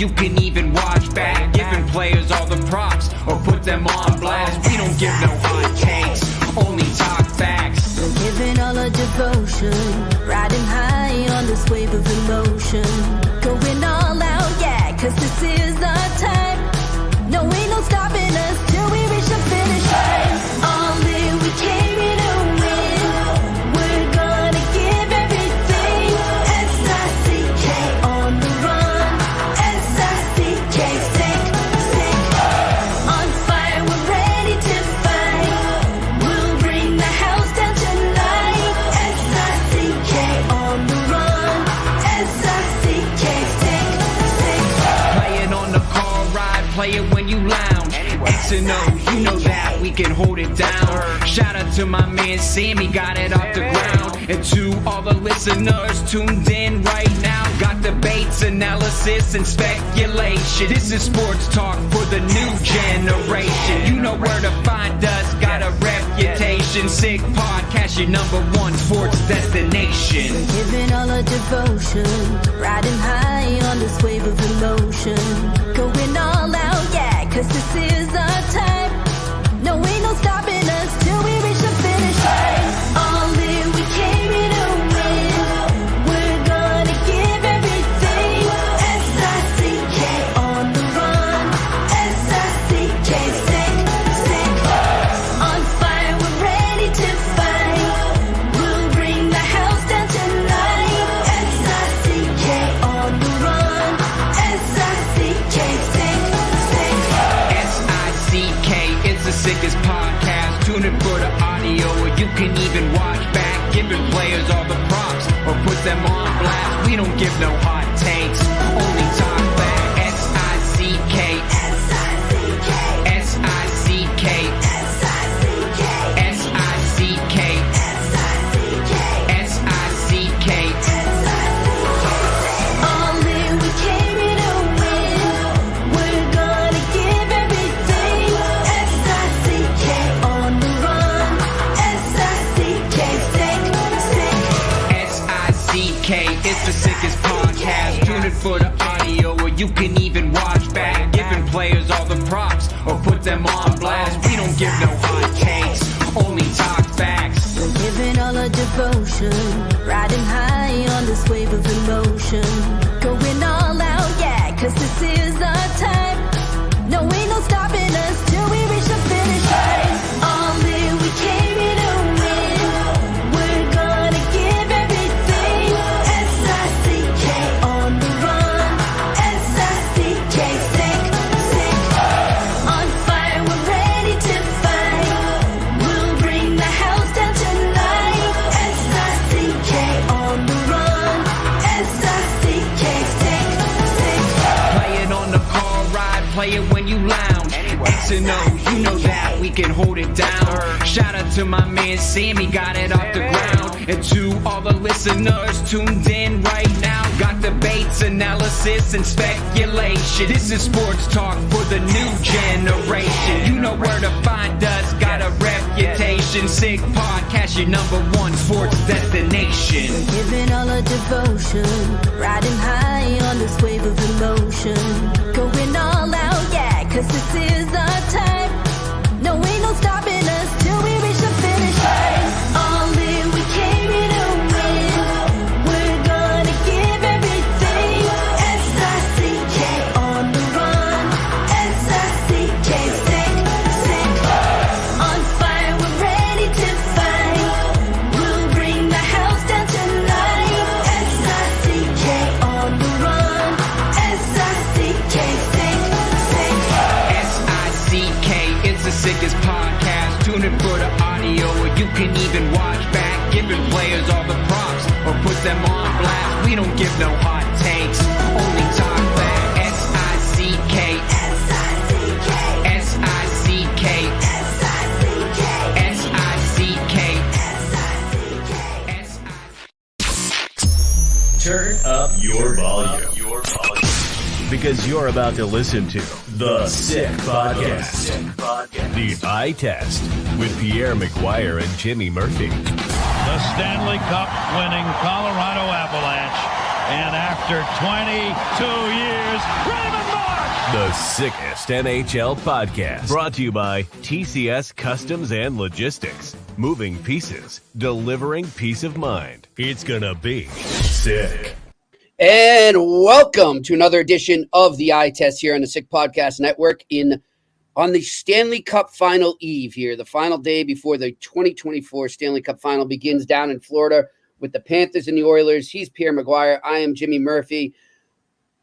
you can even watch back. Giving players all the props or put them on blast. We don't give no hot takes, only talk facts. We're giving all our devotion, riding high on this wave of emotion. Going all out, yeah, cause this is our time. No, ain't no stopping us till we reach the finish line. All in, we came here to win. We're gonna give everything. S-I-C-K on the run. S-I-C-K, sick, sick. On fire, we're ready to fight. We'll bring the house down tonight. S-I-C-K on the run. S-I-C-K, sick, sick. Playing on the car ride, play it when you lounge. X and O, you know that we can hold it down. Shout out to my man Sammy, got it off the ground. And to all the listeners tuned in right now, got debates, analysis, and speculation. This is sports talk for the new generation. You know where to find us, got a reputation. Sick Podcast, your #1 sports destination. Giving all our devotion, riding high on this wave of emotion. Going all out, yeah, cause this is our time. No, ain't no stopping us till we reach the finish line. All in, we came here to win. We're gonna give everything. S-I-C-K on the run. S-I-C-K, sick, sick. On fire, we're ready to fight. We'll bring the house down tonight. S-I-C-K on the run. S-I-C-K, sick, sick. S-I-C-K is the sickest podcast. Tune in for the audio, or you can even watch back. Giving players all the props or put them on blast. We don't give no hot takes, only talk back. S-I-C-K, S-I-C-K, S-I-C-K, S-I-C-K, S-I-C-K, S-I-C-K, S-I-C-K. All in, we came here to win. We're gonna give everything. S-I-C-K on the run. S-I-C-K, sick, sick. S-I-C-K, it's the sickest podcast. Tune in for the audio, or you can even watch back. Giving players all the props or put them on blast. We don't give no hot takes, only talk facts. We're giving all our devotion, riding high on this wave of emotion. Going all out, yeah, cause this is our time. No, ain't no stopping us till we reach the finish line. All in, we came here to win. We're gonna give everything. S-I-C-K on the run. S-I-C-K, sick, sick. On fire, we're ready to fight. We'll bring the house down tonight. S-I-C-K on the run. S-I-C-K, sick, sick. Playing on the car ride, play it when you lounge. X and O, you know that we can hold it down. Shout out to my man Sammy, got it off the ground. And to all the listeners tuned in right now, got debates, analysis, and speculation. This is sports talk for the new generation. You know where to find us, got a reputation. Sick Podcast, your #1 sports destination. Giving all our devotion, riding high on this wave of emotion. Going all out, yeah, cause this is our time. No, ain't no stopping us till we reach the finish line. All in, we came here to win. We're gonna give everything. S-I-C-K on the run. S-I-C-K, sick, sick. On fire, we're ready to fight. We'll bring the house down tonight. S-I-C-K on the run. S-I-C-K, sick, sick. S-I-C-K, it's the sickest podcast. Tune in for the audio, or you can even watch back. Giving players all the props or put them on blast. We don't give no hot takes, only talk back. S-I-C-K, S-I-C-K, S-I-C-K, S-I-C-K, S-I-C-K, S-I-C-K. Turn up your volume. Because you're about to listen to The Sick Podcast. The Eye Test with Pierre McGuire and Jimmy Murphy. The Stanley Cup winning Colorado Avalanche And after 22 years, Raymond Mark! The sickest NHL podcast. Brought to you by TCS Customs and Logistics. Moving pieces, delivering peace of mind. It's gonna be sick. And welcome to another edition of the Eye Test here on the Sick Podcast Network on the Stanley Cup Final Eve here, the final day before the 2024 Stanley Cup Final begins down in Florida with the Panthers and the Oilers. He's Pierre McGuire. I am Jimmy Murphy.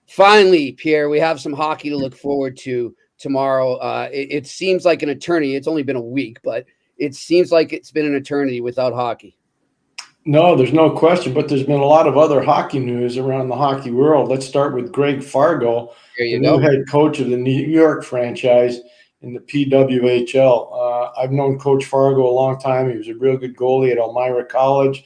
Finally, Pierre, we have some hockey to look forward to tomorrow. It seems like an eternity. It's only been a week, but it seems like it's been an eternity without hockey. No, there's no question, but there's been a lot of other hockey news around the hockey world. Let's start with Greg Fargo, the new head coach of the New York franchise in the PWHL. I've known Coach Fargo a long time. He was a real good goalie at Elmira College.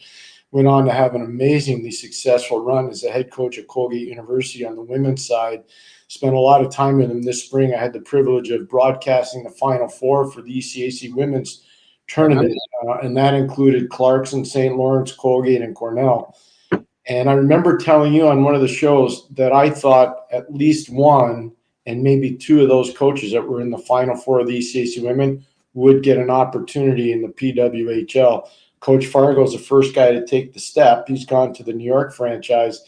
Went on to have an amazingly successful run as a head coach at Colgate University on the women's side. Spent a lot of time with him this spring. I had the privilege of broadcasting the Final Four for the ECAC women's tournament, and that included Clarkson, St. Lawrence, Colgate, and Cornell. And I remember telling you on one of the shows that I thought at least one and maybe two of those coaches that were in the Final Four of the ECAC women would get an opportunity in the PWHL. Coach Fargo is the first guy to take the step. He's gone to the New York franchise.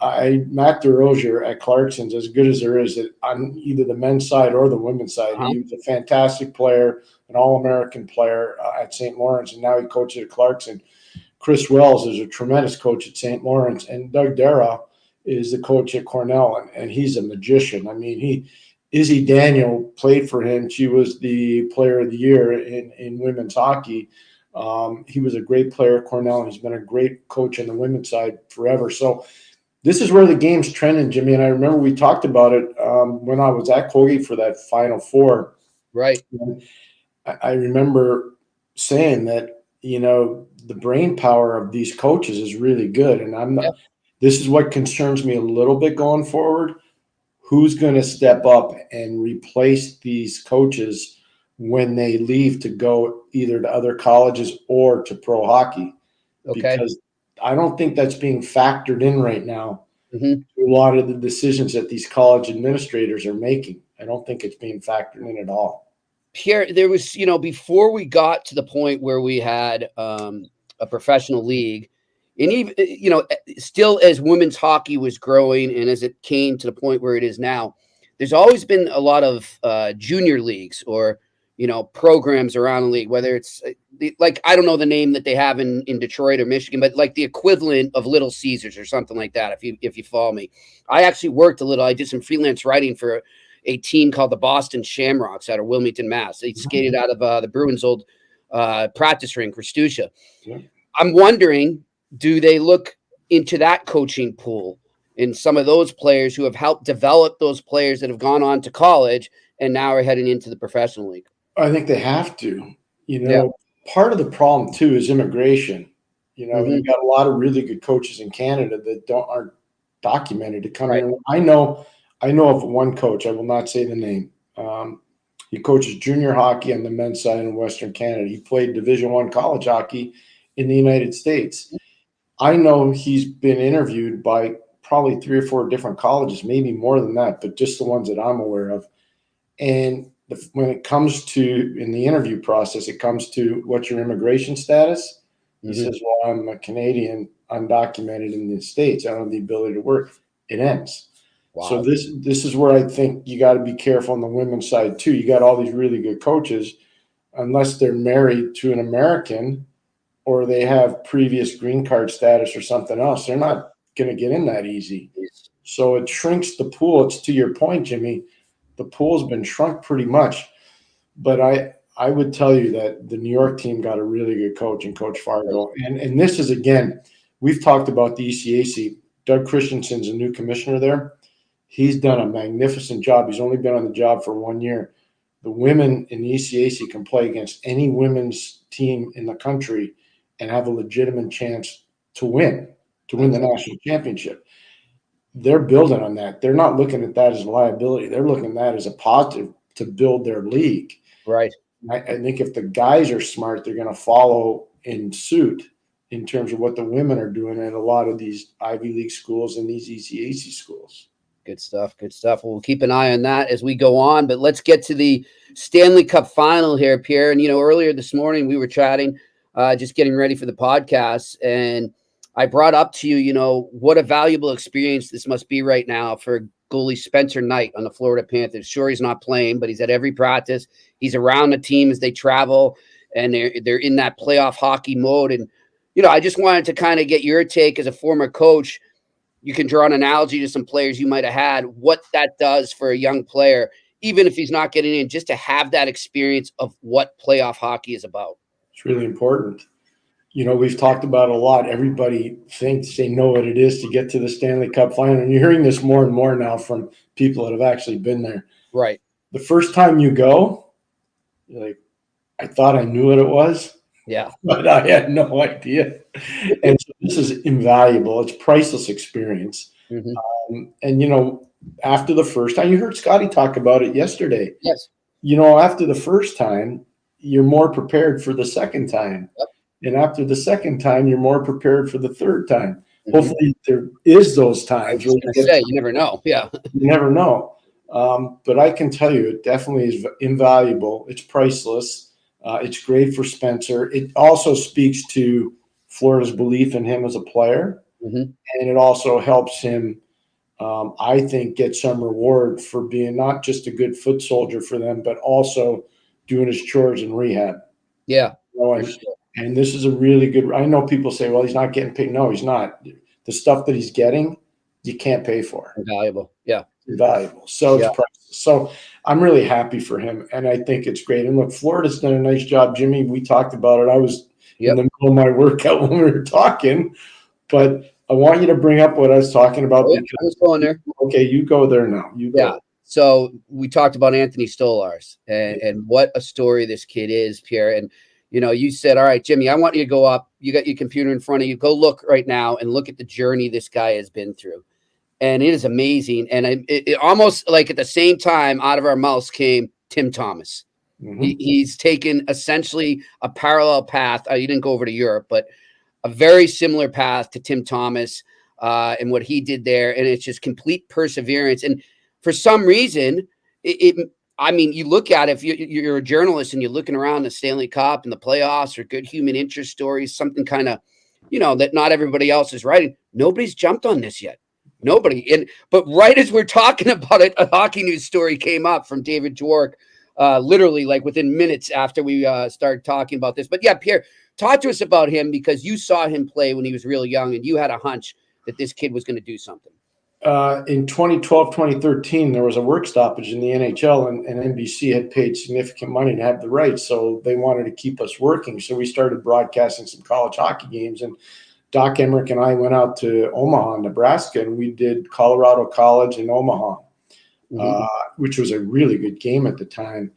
Matt DeRozier at Clarkson's as good as there is on either the men's side or the women's side. He was a fantastic player, an All-American player at St. Lawrence, and now he coaches at Clarkson. Chris Wells is a tremendous coach at St. Lawrence, and Doug Dara is the coach at Cornell, and he's a magician. I mean, Izzy Daniel played for him. She was the player of the year in women's hockey. He was a great player at Cornell, and he's been a great coach on the women's side forever. So this is where the game's trending, Jimmy. And I remember we talked about it when I was at Colgate for that Final Four. Right. And I remember saying that, the brain power of these coaches is really good. And this is what concerns me a little bit going forward. Who's going to step up and replace these coaches when they leave to go either to other colleges or to pro hockey? Okay. Because I don't think that's being factored in right now to a lot of the decisions that these college administrators are making. I don't think it's being factored in at all. Pierre, there was, before we got to the point where we had a professional league, and even, still as women's hockey was growing and as it came to the point where it is now, there's always been a lot of junior leagues or, programs around the league, whether it's like, I don't know the name that they have in Detroit or Michigan, but like the equivalent of Little Caesars or something like that. If you follow me, I actually worked a little, I did some freelance writing for a team called the Boston Shamrocks out of Wilmington, Mass. They skated out of the Bruins' old practice rink, Christusha. Yeah. I'm wondering, do they look into that coaching pool and some of those players who have helped develop those players that have gone on to college and now are heading into the professional league? I think they have to. Part of the problem too is immigration. You've got a lot of really good coaches in Canada that aren't documented to come in. I know of one coach. I will not say the name. He coaches junior hockey on the men's side in Western Canada. He played Division I college hockey in the United States. I know he's been interviewed by probably 3 or 4 different colleges, maybe more than that, but just the ones that I'm aware of. And when it comes to, in the interview process, it comes to what's your immigration status? He says, well, I'm a Canadian, undocumented in the States. I don't have the ability to work. It ends. Wow. So this is where I think you got to be careful on the women's side too. You got all these really good coaches, unless they're married to an American or they have previous green card status or something else, they're not going to get in that easy. So it shrinks the pool. It's to your point, Jimmy. The pool's been shrunk pretty much, but I would tell you that the New York team got a really good coach in Coach Fargo. And this is, again, we've talked about the ECAC. Doug Christensen's a new commissioner there. He's done a magnificent job. He's only been on the job for 1 year. The women in the ECAC can play against any women's team in the country and have a legitimate chance to win the national championship. They're building on that. They're not looking at that as a liability. They're looking at that as a positive to build their league. Right. I think if the guys are smart, they're going to follow in suit in terms of what the women are doing at a lot of these Ivy League schools and these ECAC schools. Good stuff. Good stuff. We'll keep an eye on that as we go on. But let's get to the Stanley Cup final here, Pierre. And, earlier this morning we were chatting, just getting ready for the podcast. And I brought up to you, what a valuable experience this must be right now for goalie Spencer Knight on the Florida Panthers. Sure, he's not playing, but he's at every practice. He's around the team as they travel, and they're in that playoff hockey mode. And, I just wanted to kind of get your take as a former coach. You can draw an analogy to some players you might have had, what that does for a young player, even if he's not getting in, just to have that experience of what playoff hockey is about. It's really important. We've talked about it a lot. Everybody thinks they know what it is to get to the Stanley Cup final. And you're hearing this more and more now from people that have actually been there. Right. The first time you go, you're like, I thought I knew what it was. Yeah. But I had no idea. And so this is invaluable. It's priceless experience. Mm-hmm. And, after the first time, you heard Scotty talk about it yesterday. Yes. After the first time, you're more prepared for the second time. Yep. And after the second time, you're more prepared for the third time. Mm-hmm. Hopefully there is those times. You never know. Yeah. You never know. But I can tell you, it definitely is invaluable. It's priceless. It's great for Spencer. It also speaks to Florida's belief in him as a player. Mm-hmm. And it also helps him, I think, get some reward for being not just a good foot soldier for them, but also doing his chores in rehab. Yeah. And this is a really good – I know people say, well, he's not getting paid. No, he's not. The stuff that he's getting, you can't pay for. Invaluable. Yeah. Invaluable. So it's priceless. So I'm really happy for him, and I think it's great. And look, Florida's done a nice job. Jimmy, we talked about it. I was in the middle of my workout when we were talking, but I want you to bring up what I was talking about. I was going there. Okay, you go there now. You go. Yeah. So we talked about Anthony Stolarz and what a story this kid is, Pierre. And, you said, all right, Jimmy, I want you to go up. You got your computer in front of you. Go look right now and look at the journey this guy has been through. And it is amazing. And it almost like at the same time out of our mouths came Tim Thomas. Mm-hmm. He's taken essentially a parallel path. He didn't go over to Europe, but a very similar path to Tim Thomas and what he did there. And it's just complete perseverance. And for some reason, you look at it, if you're a journalist and you're looking around the Stanley Cup and the playoffs or good human interest stories, something kind of, that not everybody else is writing. Nobody's jumped on this yet. Nobody. But right as we're talking about it, a hockey news story came up from David Dwork, literally like within minutes after we started talking about this. But yeah, Pierre, talk to us about him because you saw him play when he was real young and you had a hunch that this kid was going to do something. In 2012, 2013, there was a work stoppage in the NHL and NBC had paid significant money to have the rights. So they wanted to keep us working. So we started broadcasting some college hockey games, and Doc Emmerich and I went out to Omaha, Nebraska, and we did Colorado College in Omaha, which was a really good game at the time.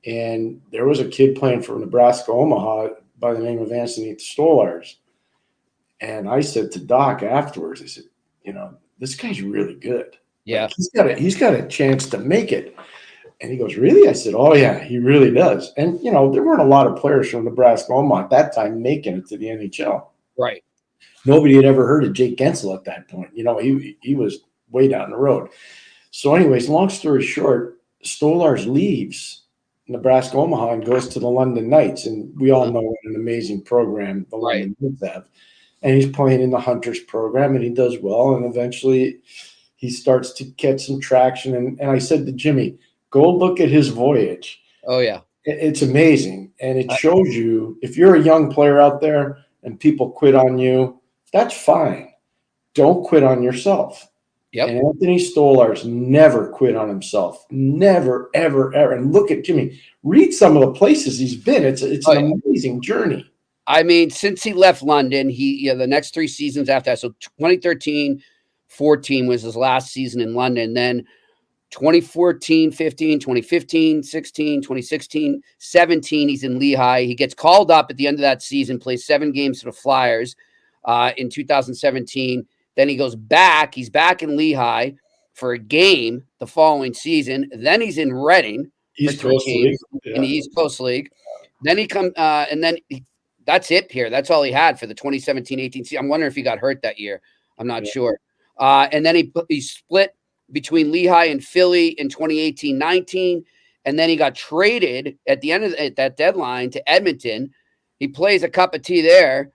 And there was a kid playing for Nebraska Omaha by the name of Anthony Stolarz. And I said to Doc afterwards, I said, this guy's really good. Yeah. Like, he's got a chance to make it. And he goes, really? I said, oh, yeah, he really does. And, there weren't a lot of players from Nebraska Omaha at that time making it to the NHL. Right. Nobody had ever heard of Jake Gensel at that point. He was way down the road. So anyways, long story short, Stolarz leaves Nebraska Omaha and goes to the London Knights. And we all know what an amazing program the London Knights have. And he's playing in the Hunters program, and he does well. And eventually he starts to get some traction. And I said to Jimmy, go look at his voyage. Oh, yeah. It's amazing. And it shows you, if you're a young player out there and people quit on you, that's fine. Don't quit on yourself. Yep. And Anthony Stolarz never quit on himself. Never, ever, ever. And look at Jimmy. Read some of the places he's been. It's an amazing journey. I mean, since he left London, the next 3 seasons after that, so 2013-14 was his last season in London. Then 2014-15, 2015-16, 2016-17, he's in Lehigh. He gets called up at the end of that season, plays 7 games for the Flyers in 2017. Then he goes back. He's back in Lehigh for a game the following season. Then he's in Reading East Coast League. In the East Coast League. Then he comes and then that's it, Pierre. That's all he had for the 2017-18 season. I'm wondering if he got hurt that year. I'm not sure. And then he split between Lehigh and Philly in 2018-19. And then he got traded at the end of that deadline to Edmonton. He plays a cup of tea there.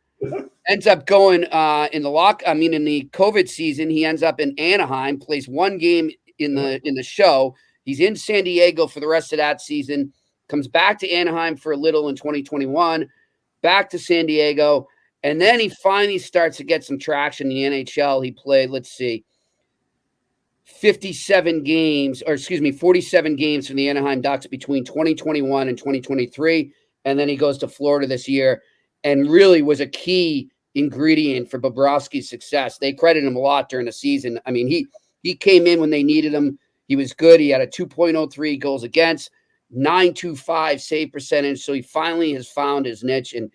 Ends up going in the COVID season, he ends up in Anaheim, plays one game in the show. He's in San Diego for the rest of that season, comes back to Anaheim for a little in 2021, back to San Diego, and then he finally starts to get some traction in the NHL. He played, 47 games from the Anaheim Ducks between 2021 and 2023, and then he goes to Florida this year and really was a key ingredient for Bobrovsky's success. They credit him a lot during the season. I mean, he came in when they needed him. He was good. He had a 2.03 goals against, 9.25 save percentage. So he finally has found his niche. And,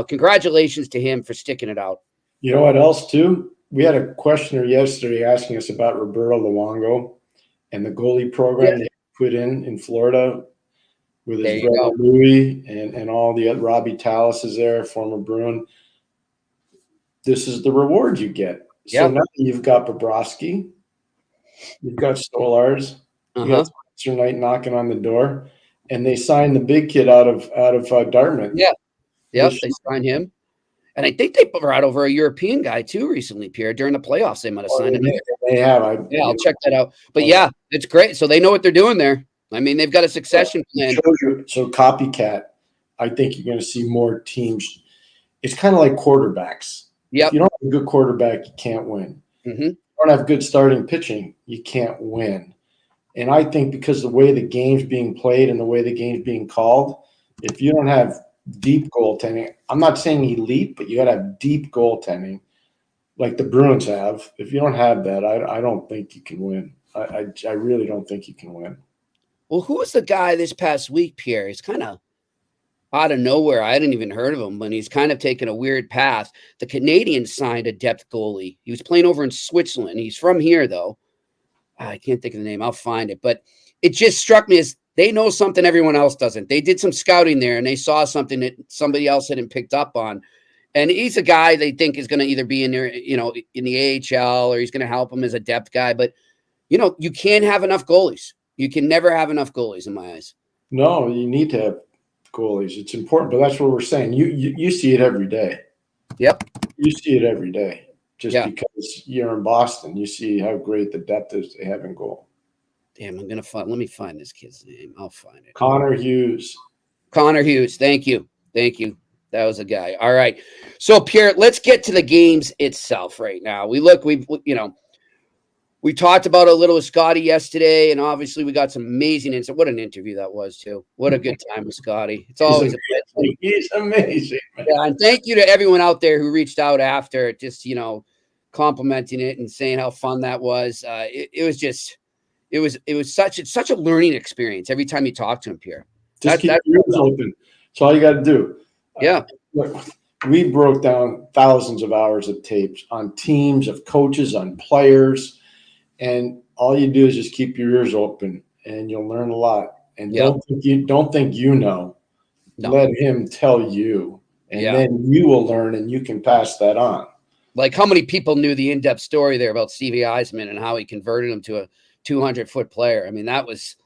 congratulations to him for sticking it out. You know what else, too? We had a questioner yesterday asking us about Roberto Luongo and the goalie program they put in Florida with his brother Louis and all the other. Robbie Tallis is there, former Bruin. This is the reward you get. So now you've got Bobrovsky, you've got Stolars, you got Spencer Knight knocking on the door, and they signed the big kid out of Dartmouth. Yeah, they signed him, and I think they brought over a European guy too recently, Pierre. During the playoffs, they might have signed him. They have. I'll check that out. But it's great. So they know what they're doing there. I mean, they've got a succession plan. So copycat. I think you're going to see more teams. It's kind of like quarterbacks. Yep. If you don't have a good quarterback, you can't win. Mm-hmm. If you don't have good starting pitching, you can't win. And I think because the way the game's being played and the way the game's being called, if you don't have deep goaltending, I'm not saying elite, but you got to have deep goaltending like the Bruins have. If you don't have that, I don't think you can win. I really don't think you can win. Well, who was the guy this past week, Pierre? He's kind of out of nowhere. I hadn't even heard of him, but he's kind of taken a weird path. The Canadians signed a depth goalie. He was playing over in Switzerland. He's from here, though. I can't think of the name. I'll find it. But it just struck me as they know something everyone else doesn't. They did some scouting there, and they saw something that somebody else hadn't picked up on. And he's a guy they think is going to either be in there, in the AHL, or he's going to help them as a depth guy. But, you can't have enough goalies. You can never have enough goalies in my eyes. No, you need to have goalies. It's important, but that's what we're saying. You see it every day. Yep. You see it every day. Because you're in Boston, you see how great the depth is they have in goal. Damn, let me find this kid's name. I'll find it. Connor Hughes. Thank you. That was a guy. All right. So Pierre, let's get to the games itself right now. We talked about a little with Scotty yesterday, and obviously we got some amazing insight. What an interview that was, too. What a good time with Scotty. It's always He's amazing. Man. Yeah, and thank you to everyone out there who reached out after, just, complimenting it and saying how fun that was. It was such a learning experience every time you talk to him, Pierre. Just keep your ears open. That's all you got to do. Yeah. Look, we broke down thousands of hours of tapes on teams, of coaches, on players. And all you do is just keep your ears open, and you'll learn a lot. And don't think you know. No. Let him tell you, and then you will learn, and you can pass that on. Like how many people knew the in-depth story there about Stevie Eisman and how he converted him to a 200-foot player? I mean, that was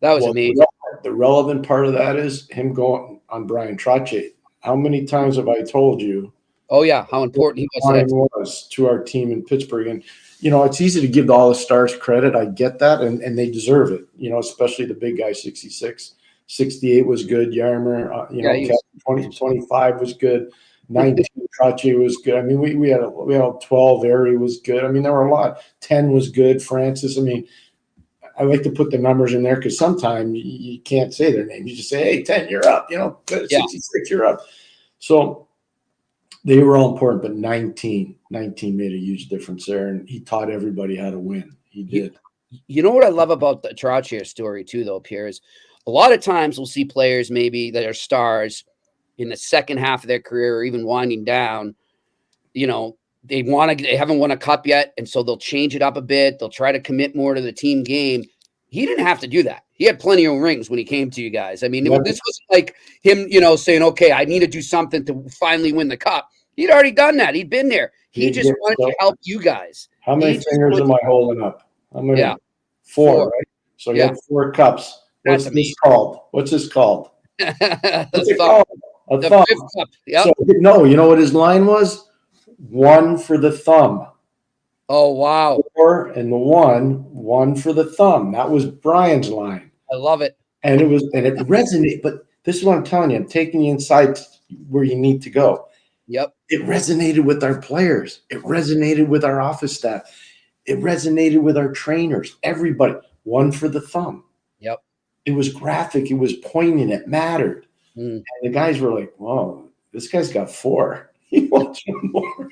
amazing. The relevant part of that is him going on Brian Trottier. How many times have I told you? Oh yeah, how important he was to our team in Pittsburgh. And it's easy to give all the stars credit. I get that, and they deserve it. Especially the big guy, 66, 68 was good. Yarmer, 25 was good. 19, Trottier was good. I mean, we had 12. Airy was good. I mean, there were a lot. 10 was good. Francis. I mean, I like to put the numbers in there because sometimes you can't say their name. You just say, "Hey, 10, you're up." 66, you're up. So they were all important, but 19 made a huge difference there, and he taught everybody how to win. He did. You know what I love about the Trottier story too, though, Pierre, is a lot of times we'll see players maybe that are stars in the second half of their career or even winding down. They haven't won a cup yet, and so they'll change it up a bit. They'll try to commit more to the team game. he didn't have to do that. He had plenty of rings when he came to you guys. I mean, Yeah. this wasn't like him, saying, okay, I need to do something to finally win the cup. He'd already done that. He'd been there. He just wanted to help you guys. How many fingers am I holding up? How many? Yeah. 4, right? So I got 4 cups. What's this called? What's this called? What's it called? A the thumb. 5th cup. Yep. So, no, you know what his line was? 1 for the thumb. Oh, wow. 4 and the 1 for the thumb. That was Brian's line. I love it. And it resonated. But this is what I'm telling you. I'm taking you inside where you need to go. Yep. It resonated with our players. It resonated with our office staff. It resonated with our trainers. Everybody. 1 for the thumb. Yep. It was graphic. It was poignant. It mattered. Mm. And the guys were like, whoa, this guy's got 4. He wants 1 more.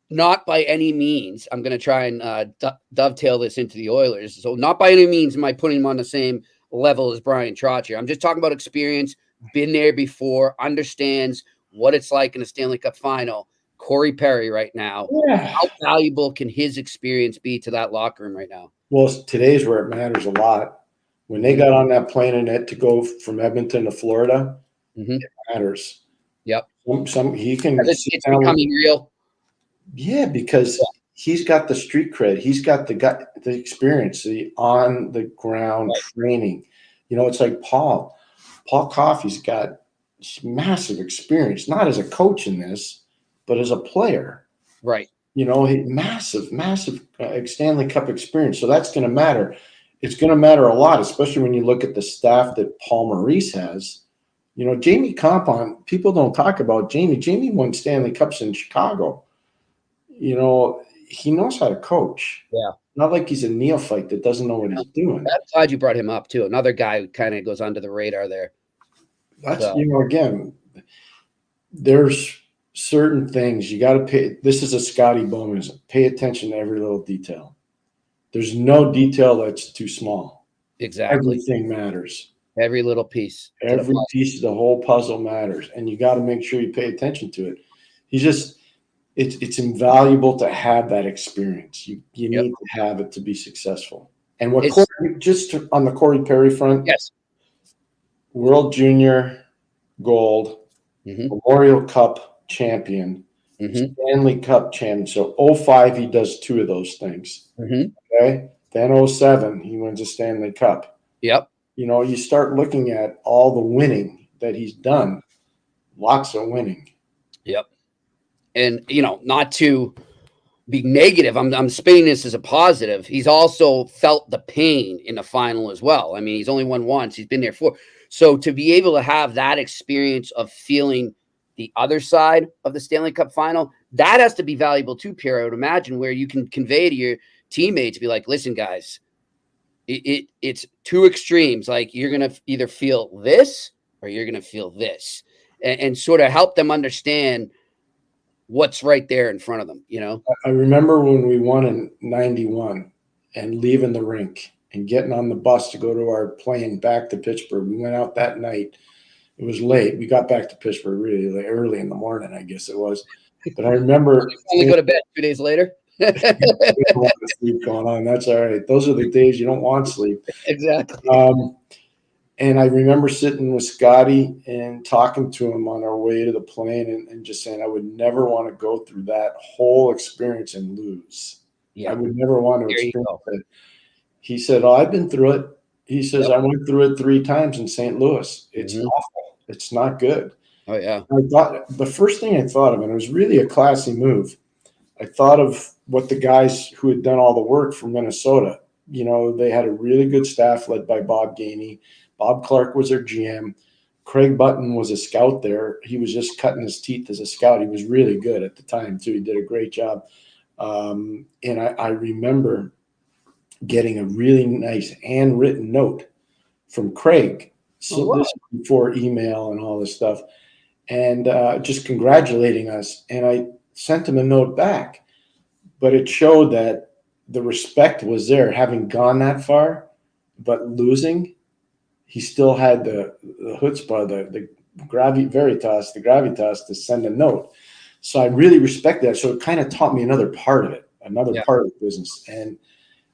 Not by any means. I'm going to try and dovetail this into the Oilers. So not by any means am I putting him on the same level as Brian Trottier. I'm just talking about experience, been there before, understands what it's like in a Stanley Cup final. Corey Perry right now. Yeah. How valuable can his experience be to that locker room right now? Well, today's where it matters a lot. When they got on that plane and had to go from Edmonton to Florida, it matters. Yep. He can. It's becoming real. Yeah, because he's got the street cred. He's got the experience, the on the ground training. It's like Paul. Paul Coffey's got massive experience, not as a coach in this, but as a player. Right. Massive Stanley Cup experience. So that's going to matter. It's going to matter a lot, especially when you look at the staff that Paul Maurice has. Jamie Compon, people don't talk about Jamie. Jamie won Stanley Cups in Chicago. He knows how to coach. Yeah. Not like he's a neophyte that doesn't know what he's doing. I'm glad you brought him up, too. Another guy who kind of goes under the radar there. That's, again, there's certain things you got to pay. This is a Scotty Bowman. Pay attention to every little detail. There's no detail that's too small. Exactly. Everything matters. Every little piece. Every piece of the whole puzzle matters. And you got to make sure you pay attention to it. It's invaluable to have that experience. You need to have it to be successful. And on the Corey Perry front, yes, World Junior Gold, Memorial Cup champion, Stanley Cup champion. So 05, he does 2 of those things. Okay. Then 07, he wins a Stanley Cup. Yep. You start looking at all the winning that he's done. Lots of winning. Yep. And, not to be negative, I'm spinning this as a positive. He's also felt the pain in the final as well. I mean, he's only won once. He's been there 4. So to be able to have that experience of feeling the other side of the Stanley Cup final, that has to be valuable too, Pierre. I would imagine, where you can convey to your teammates, be like, listen, guys, it's 2 extremes. Like, you're going to either feel this or you're going to feel this, and sort of help them understand what's right there in front of them. I remember when we won in 91 and leaving the rink and getting on the bus to go to our plane back to Pittsburgh. We went out that night. It was late. We got back to Pittsburgh really early in the morning, I guess it was. But I remember only go to bed 2 days later. Sleep going on. That's all right. Those are the days you don't want sleep. Exactly. And I remember sitting with Scotty and talking to him on our way to the plane and just saying I would never want to go through that whole experience and lose. Yeah. I would never want to experience it. He said, I've been through it. He says, I went through it 3 times in St. Louis. It's awful. It's not good. Oh, yeah. I thought the first thing I thought of, and it was really a classy move, I thought of what the guys who had done all the work from Minnesota, they had a really good staff led by Bob Gainey. Bob Clark was their GM. Craig Button was a scout there. He was just cutting his teeth as a scout. He was really good at the time, too. He did a great job. And I remember getting a really nice handwritten note from Craig. So this is before email and all this stuff. And just congratulating us. And I sent him a note back. But it showed that the respect was there, having gone that far, but losing. He still had the chutzpah, the gravitas to send a note. So I really respect that. So it kind of taught me another part of it, part of the business. And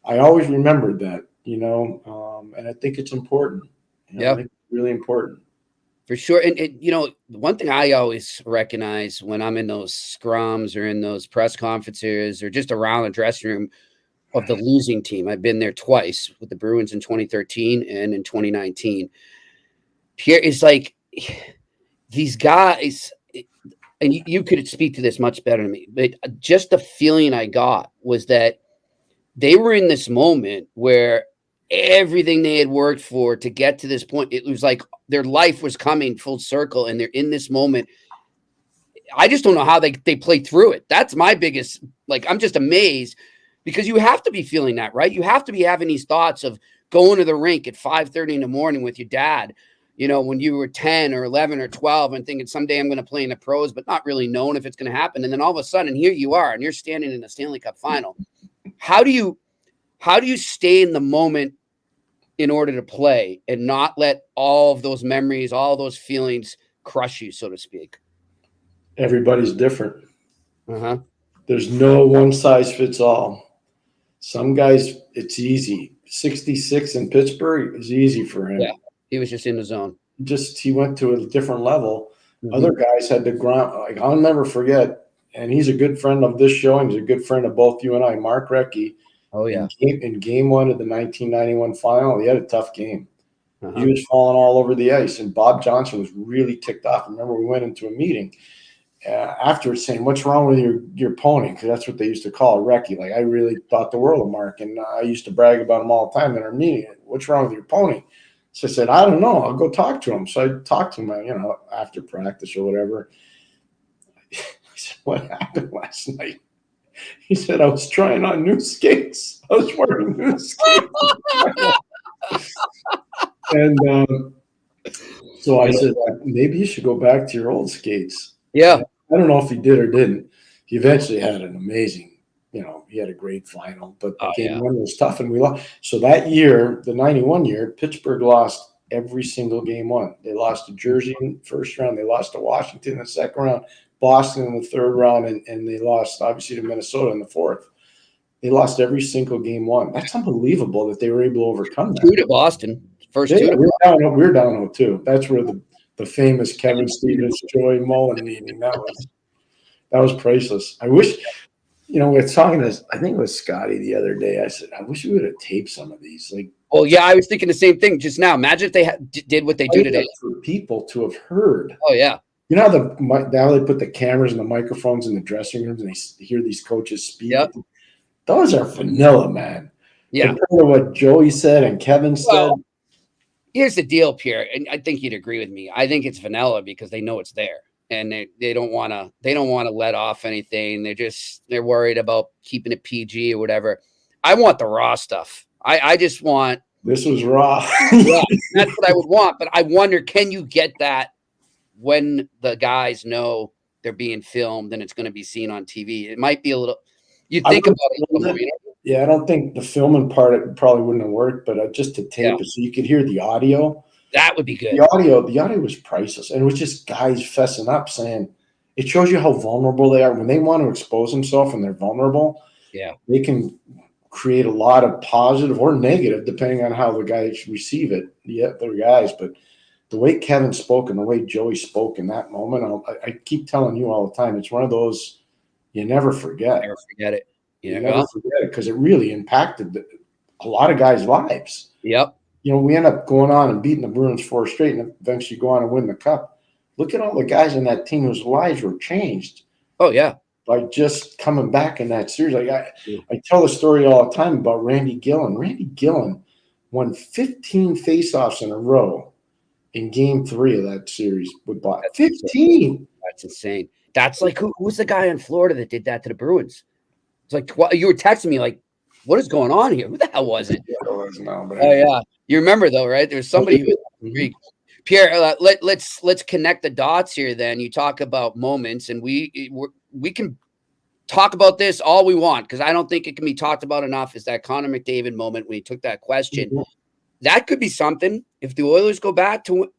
I always remembered that and I think it's important. I think it's really important. For sure. And one thing I always recognize when I'm in those scrums or in those press conferences or just around the dressing room of the losing team, I've been there twice with the Bruins in 2013 and in 2019. Pierre is like, these guys, and you could speak to this much better than me, but just the feeling I got was that they were in this moment where everything they had worked for to get to this point, it was like their life was coming full circle, and they're in this moment. I just don't know how they play through it. That's my biggest, I'm just amazed, because you have to be feeling that, right? You have to be having these thoughts of going to the rink at 5:30 in the morning with your dad, when you were 10 or 11 or 12 and thinking someday I'm going to play in the pros, but not really knowing if it's going to happen. And then all of a sudden, here you are, and you're standing in the Stanley Cup final. How do you stay in the moment in order to play and not let all of those memories, all those feelings crush you, so to speak? Everybody's different. Uh-huh. There's no one size fits all. Some guys, it's easy. 66 in Pittsburgh is easy for him. Yeah, he was just in the zone. He went to a different level. Mm-hmm. Other guys had to grind. I'll never forget, and he's a good friend of this show, and he's a good friend of both you and I, Mark Recchi. Oh, yeah. In game one of the 1991 final, he had a tough game. Uh-huh. He was falling all over the ice, and Bob Johnson was really ticked off. I remember we went into a meeting afterwards saying, "What's wrong with your pony?" Because that's what they used to call Recchi. I really thought the world of Mark, and I used to brag about him all the time in our meeting. "What's wrong with your pony?" So I said, "I don't know. I'll go talk to him." So I talked to him, after practice or whatever. I said, "What happened last night?" He said, "I was trying on new skates. I was wearing new skates." And so I said, "Maybe you should go back to your old skates." Yeah. I don't know if he did or didn't. He eventually had an amazing, he had a great final, but game one was tough, and we lost. So that year, the 91 year, Pittsburgh lost every single game one. They lost to Jersey in the first round. They lost to Washington in the second round, Boston in the third round, and they lost, obviously, to Minnesota in the fourth. They lost every single game one. That's unbelievable that they were able to overcome that. 2 to Boston. First 2 to Boston. We're down 0-2. That's where the famous Kevin Stevens, Joey Mullen meeting, that was priceless. I wish, we were talking to, I think it was Scotty the other day. I said, I wish we would have taped some of these. Oh, yeah, I was thinking the same thing just now. Imagine if they did what they do today. For people to have heard. Oh, yeah. Now they put the cameras and the microphones in the dressing rooms, and they hear these coaches speak. Yep. Those are vanilla, man. Yeah. Compared to what Joey said and Kevin said. Here's the deal, Pierre, and I think you'd agree with me. I think it's vanilla because they know it's there, and they don't want to let off anything. They're worried about keeping it PG or whatever. I want the raw stuff. I just want. This was raw. Yeah, that's what I would want. But I wonder, can you get that when the guys know they're being filmed and it's going to be seen on TV? It might be a little. You think about it. Yeah, I don't think the filming part it probably wouldn't have worked, but just to tape it so you could hear the audio. That would be good. The audio was priceless, and it was just guys fessing up, saying it shows you how vulnerable they are when they want to expose themselves and they're vulnerable. Yeah, they can create a lot of positive or negative depending on how the guys receive it. Yeah, they're guys, but the way Kevin spoke and the way Joey spoke in that moment, I keep telling you all the time, it's one of those you never forget. Never forget it. You never forget it because it really impacted a lot of guys' lives. Yep. We end up going on and beating the Bruins 4 straight and eventually go on and win the cup. Look at all the guys in that team whose lives were changed. Oh, yeah. By just coming back in that series. I tell the story all the time about Randy Gillen. Randy Gillen won 15 faceoffs in a row in game 3 of that series with Boston. 15. That's insane. That's like who's the guy in Florida that did that to the Bruins? It's like you were texting me like, what is going on here? Who the hell was it? Oh yeah, you remember though, right? There's somebody who was Pierre. Let's connect the dots here. Then you talk about moments, and we can talk about this all we want because I don't think it can be talked about enough. Is that Connor McDavid moment when he took that question? Mm-hmm. That could be something if the Oilers go back to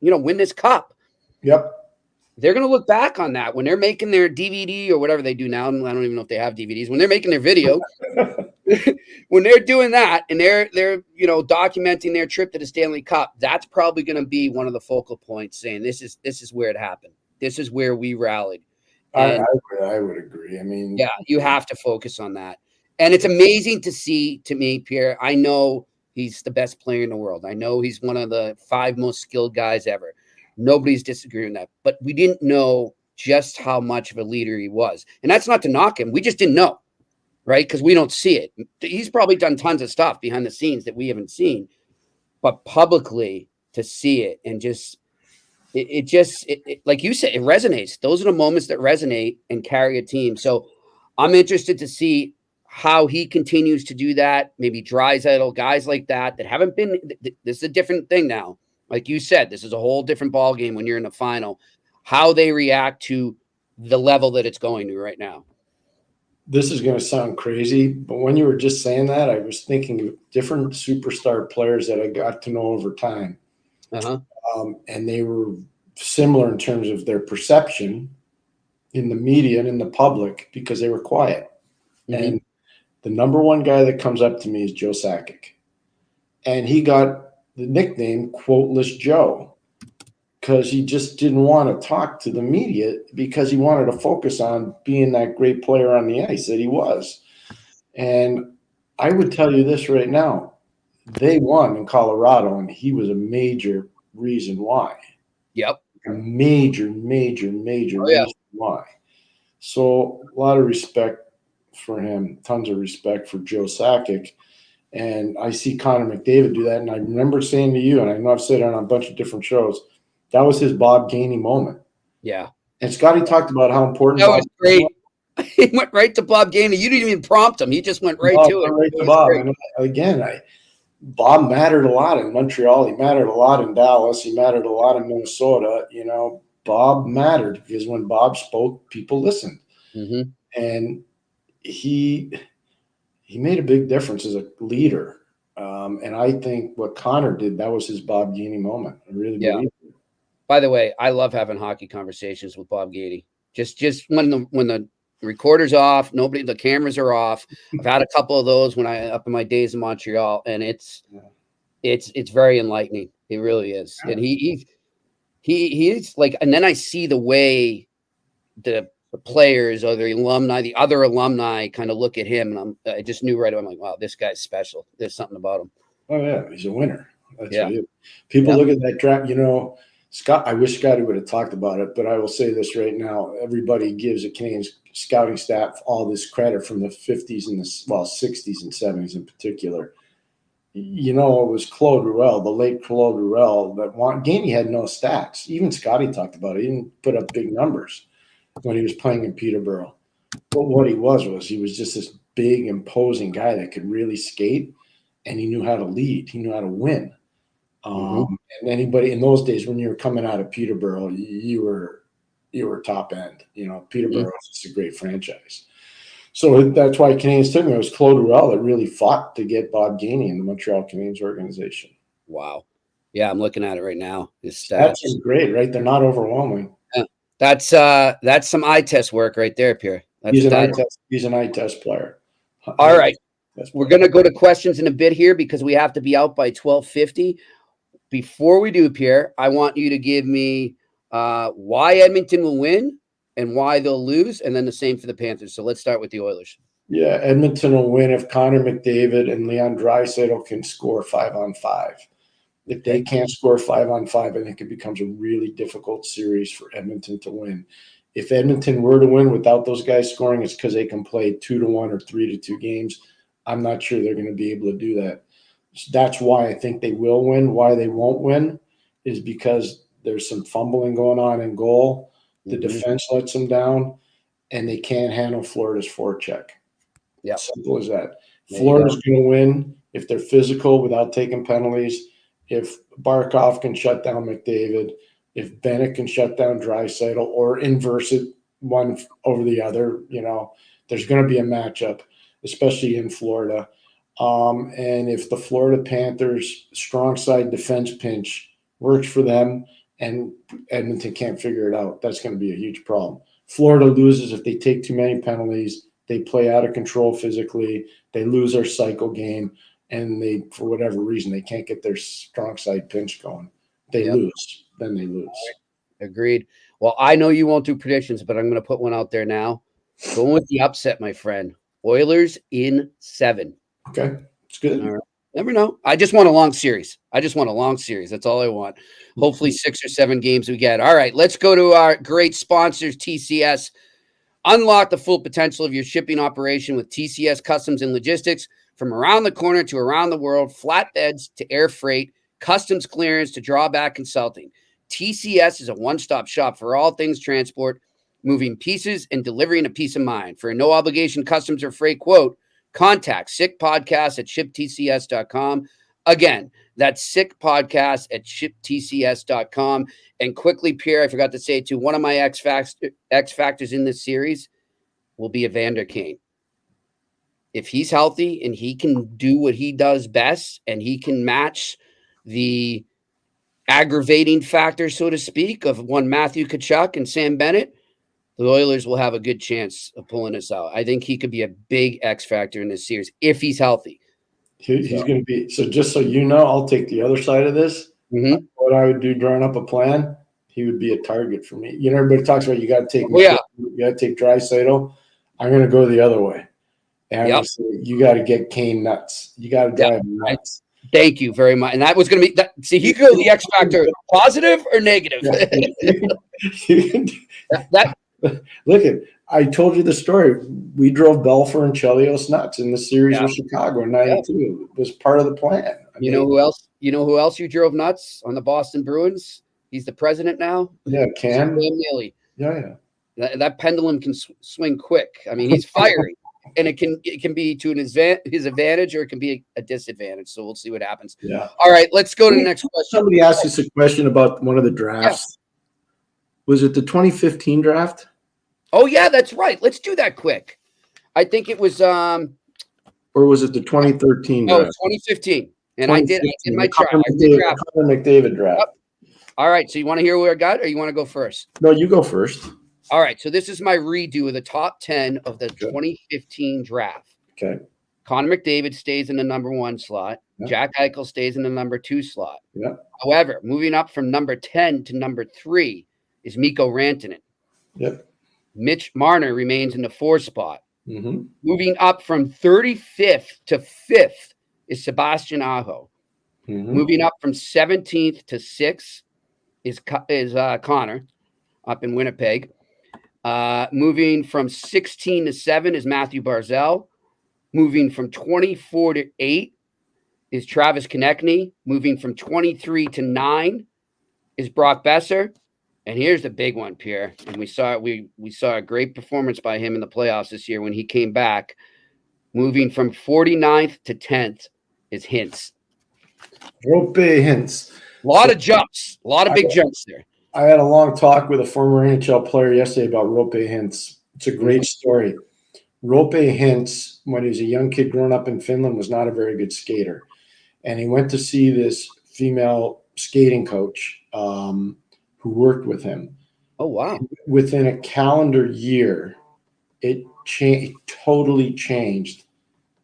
win this cup. Yep. they're going to look back on that when they're making their DVD or whatever they do now. And I don't even know if they have DVDs. When they're making their video, when they're doing that and they're documenting their trip to the Stanley Cup, that's probably going to be one of the focal points, saying this is where it happened. This is where we rallied. And I would agree. I mean, yeah, you have to focus on that. And it's amazing to see, to me, Pierre. I know he's the best player in the world. I know he's one of the 5 most skilled guys ever. Nobody's disagreeing with that. But we didn't know just how much of a leader he was. And that's not to knock him. We just didn't know, right? Because we don't see it. He's probably done tons of stuff behind the scenes that we haven't seen. But publicly, to see it and just it like you said, it resonates. Those are the moments that resonate and carry a team. So I'm interested to see how he continues to do that. Maybe Draisaitl, guys like that haven't been. This is a different thing now. Like you said, this is a whole different ball game when you're in the final. How they react to the level that it's going to right now. This is going to sound crazy, but when you were just saying that, I was thinking of different superstar players that I got to know over time. And they were similar in terms of their perception in the media and in the public because they were quiet. Mm-hmm. And the number one guy that comes up to me is Joe Sakic. And he got the nickname Quoteless Joe because he just didn't want to talk to the media because he wanted to focus on being that great player on the ice that he was. And I would tell you this right now. They won in Colorado, and he was a major reason why. Yep. A major reason why. So a lot of respect for him, tons of respect for Joe Sakic. And I see Connor McDavid do that. And I remember saying to you, and I know I've said it on a bunch of different shows, that was his Bob Gainey moment. Yeah. And Scotty talked about how important that was great. He went right to Bob Gainey. You didn't even prompt him. He just went right to it. Right to Bob. And again, Bob mattered a lot in Montreal. He mattered a lot in Dallas. He mattered a lot in Minnesota. Bob mattered because when Bob spoke, people listened. Mm-hmm. And he made a big difference as a leader. And I think what Connor did, that was his Bob Gainey moment. I really believe it. By the way, I love having hockey conversations with Bob Gainey. Just when the recorder's off, the cameras are off. I've had a couple of those when I up in my days in Montreal, and it's very enlightening. It really is. And he's like, and then I see the way the players or the other alumni kind of look at him, and I just knew right away. I'm like, wow, this guy's special. There's something about him. Oh yeah, he's a winner. That's what he is. People look at that draft, Scott, I wish Scotty would have talked about it, but I will say this right now. Everybody gives a Canadian scouting staff all this credit from the 50s and 60s and 70s in particular. It was Claude Ruel, the late Claude Ruel, Gainey had no stats. Even Scotty talked about it. He didn't put up big numbers when he was playing in Peterborough. But what he was he was just this big, imposing guy that could really skate, and he knew how to lead. He knew how to win. And anybody in those days when you were coming out of Peterborough, you were top end. Peterborough was just a great franchise. So that's why Canadians took him. It was Claude Ruel that really fought to get Bob Gainey in the Montreal Canadiens organization. Wow. Yeah, I'm looking at it right now. His stats. That's great, right? They're not overwhelming. Yeah. That's some eye test work right there, Pierre. He's an eye test player. All right. We're going to go to questions in a bit here because we have to be out by 12:50. Before we do, Pierre, I want you to give me why Edmonton will win and why they'll lose, and then the same for the Panthers. So let's start with the Oilers. Yeah, Edmonton will win if Connor McDavid and Leon Draisaitl can score 5-on-5. If they can't score 5-on-5, I think it becomes a really difficult series for Edmonton to win. If Edmonton were to win without those guys scoring, it's because they can play 2-1 or 3-2 games. I'm not sure they're going to be able to do that. That's why I think they will win. Why they won't win is because there's some fumbling going on in goal. The defense lets them down, and they can't handle Florida's forecheck. Yeah, simple as that. Florida's going to win if they're physical without taking penalties, if Barkov can shut down McDavid, if Bennett can shut down Draisaitl, or inverse it one over the other. There's going to be a matchup, especially in Florida. And if the Florida Panthers strong side defense pinch works for them and Edmonton can't figure it out, that's going to be a huge problem. Florida loses if they take too many penalties. They play out of control physically. They lose their cycle game, and they, for whatever reason, they can't get their strong side pinch going. They lose. Then they lose. Agreed. Well, I know you won't do predictions, but I'm going to put one out there now. Going with the upset, my friend. Oilers in 7. Okay. It's good. All right. Never know. I just want a long series. That's all I want. Hopefully 6 or 7 games we get. All right, let's go to our great sponsors, TCS. Unlock the full potential of your shipping operation with TCS Customs and Logistics. From around the corner to around the world, flatbeds to air freight, customs clearance to drawback consulting. TCS is a one-stop shop for all things transport, moving pieces and delivering a peace of mind. For a no-obligation customs or freight quote, contact sickpodcast at shiptcs.com. Again, that's sickpodcast at shiptcs.com. And quickly, Pierre, I forgot to say it too, one of my X factors in this series will be Evander Kane. If he's healthy and he can do what he does best and he can match the aggravating factor, so to speak, of one Matthew Tkachuk and Sam Bennett, the Oilers will have a good chance of pulling this out. I think he could be a big X factor in this series if he's healthy. He's going to be. So just so you know, I'll take the other side of this. Mm-hmm. What I would do, drawing up a plan, he would be a target for me. You know, everybody talks about you got to take. You got to take Draisaitl. I'm going to go the other way. And you got to get Kane nuts. You got to drive him nuts. Thank you very much. And that was going to be that. See, he could go the X factor, positive or negative. Look at. I told you the story. We drove Belfour and Chelios nuts in the series with Chicago in '92. It was part of the plan. You know who else? You know who else you drove nuts on the Boston Bruins? He's the president now. Yeah, Cam Neely. Yeah. That pendulum can swing quick. I mean, he's fiery, and it can be to his advantage, or it can be a disadvantage. So we'll see what happens. Yeah. All right, let's go to the next question. Somebody asked us a question about one of the drafts. Was it the 2015 draft? Oh yeah, that's right. Let's do that quick. I think it was or was it the 2013 draft? Oh, 2015. And I did my draft. McDavid draft. Yep. All right. So you want to hear where I got, or you want to go first? No, you go first. All right. So this is my redo of the top 10 of the 2015 draft. Okay. Connor McDavid stays in the number 1 slot. Yep. Jack Eichel stays in the number 2 slot. Yep. However, moving up from number 10 to number 3 is Mikko Rantanen. Yep. Mitch Marner remains in the 4 spot. Mm-hmm. Moving up from 35th to 5th is Sebastian Aho. Mm-hmm. Moving up from 17th to 6th is Connor up in Winnipeg. Moving from 16 to 7 is Matthew Barzal. Moving from 24 to 8 is Travis Konechny. Moving from 23 to 9 is Brock Besser. And here's the big one, Pierre. And we saw a great performance by him in the playoffs this year when he came back. Moving from 49th to 10th is Hintz. Rope Hintz. A lot of jumps. A lot of big jumps there. I had a long talk with a former NHL player yesterday about Rope Hintz. It's a great story. Rope Hintz, when he was a young kid growing up in Finland, was not a very good skater. And he went to see this female skating coach who worked with him. Oh, wow. Within a calendar year, it totally changed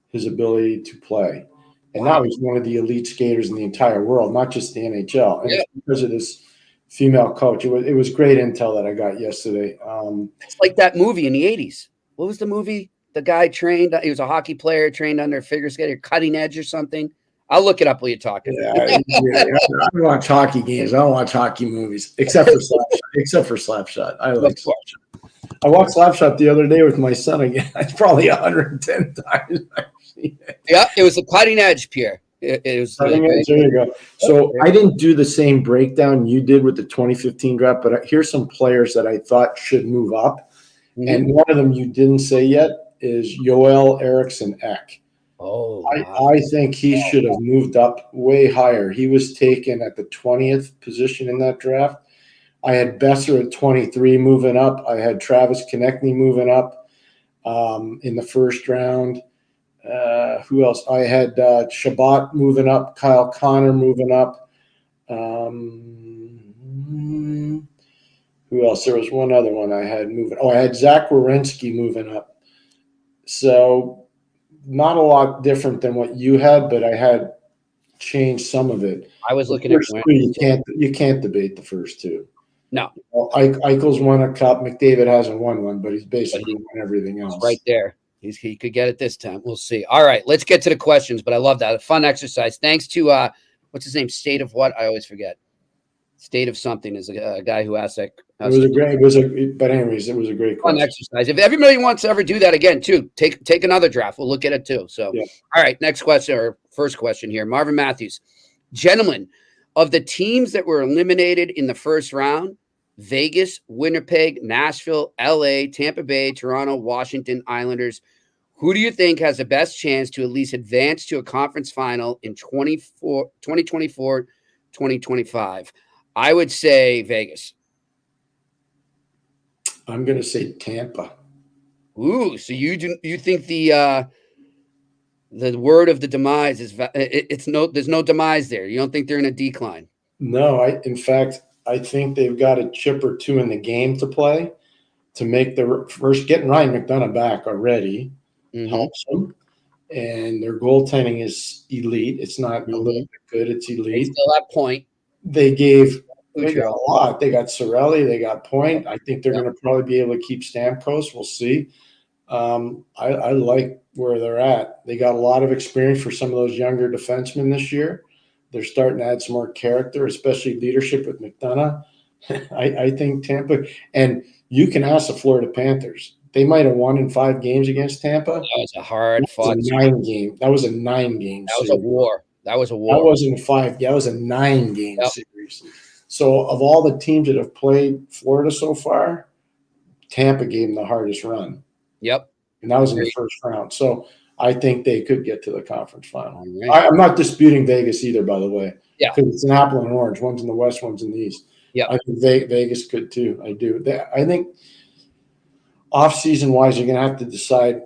his ability to play. And now he's one of the elite skaters in the entire world, not just the NHL. And it's because of this female coach. It was great intel that I got yesterday. It's like that movie in the 80s. What was the movie? The guy he was a hockey player, trained under a figure skater, Cutting Edge or something. I'll look it up while you're talking. Yeah, I watch hockey games. I don't watch hockey movies, except for Slapshot. I like Slapshot. I watched Slapshot the other day with my son again. It's probably 110 times I've seen it. Yeah, it was a Cutting Edge, Pierre. It was Cutting Edge, there you go. So I didn't do the same breakdown you did with the 2015 draft, but here's some players that I thought should move up. Mm-hmm. And one of them you didn't say yet is Joel Eriksson Ek. Oh, wow. I think he should have moved up way higher. He was taken at the 20th position in that draft. I had Besser at 23 moving up. I had Travis Konechny moving up in the first round. Who else? I had Shabbat moving up, Kyle Connor moving up. Who else? There was one other one I had moving. Oh, I had Zach Werenski moving up. So not a lot different than what you had, but I had changed some of it. I was looking the at first three, you can't debate the first two. No. Well, Eichel's won a cup. McDavid hasn't won one, but he's basically won everything else. Right there. He could get it this time. We'll see. All right, let's get to the questions, but I love that. A fun exercise. Thanks to what's his name? State of what? I always forget. State of something is a guy who asked that. But anyways, it was a great fun exercise. If everybody wants to ever do that again, too, take another draft. We'll look at it too. So, yeah. All right, next question or first question here. Marvin Matthews, gentlemen, of the teams that were eliminated in the first round, Vegas, Winnipeg, Nashville, LA, Tampa Bay, Toronto, Washington, Islanders. Who do you think has the best chance to at least advance to a conference final in 2024, 2025? I would say Vegas. I'm going to say Tampa. Ooh, so you think the word of the demise is there's no demise there. You don't think they're in a decline? No, in fact, I think they've got a chip or two in the game to play to make the first. Getting Ryan McDonough back already helps them, and their goaltending is elite. It's not a little bit good; it's elite. They still have Point. They got a lot. They got Cirelli. They got Point. I think they're going to probably be able to keep Stamkos. We'll see. I like where they're at. They got a lot of experience for some of those younger defensemen this year. They're starting to add some more character, especially leadership with McDonough. I think Tampa, and you can ask the Florida Panthers. They might have won in 5 games against Tampa. That was a hard fought. That was a 9-game. That was a war. That wasn't 5. That was a 9-game series. So of all the teams that have played Florida so far, Tampa gave them the hardest run. Yep. And that was in the first round. So I think they could get to the conference final. Right. I'm not disputing Vegas either, by the way. Yeah. Because it's an apple and orange. One's in the West, one's in the East. Yeah. I think Vegas could too. I do. I think off-season wise, you're going to have to decide,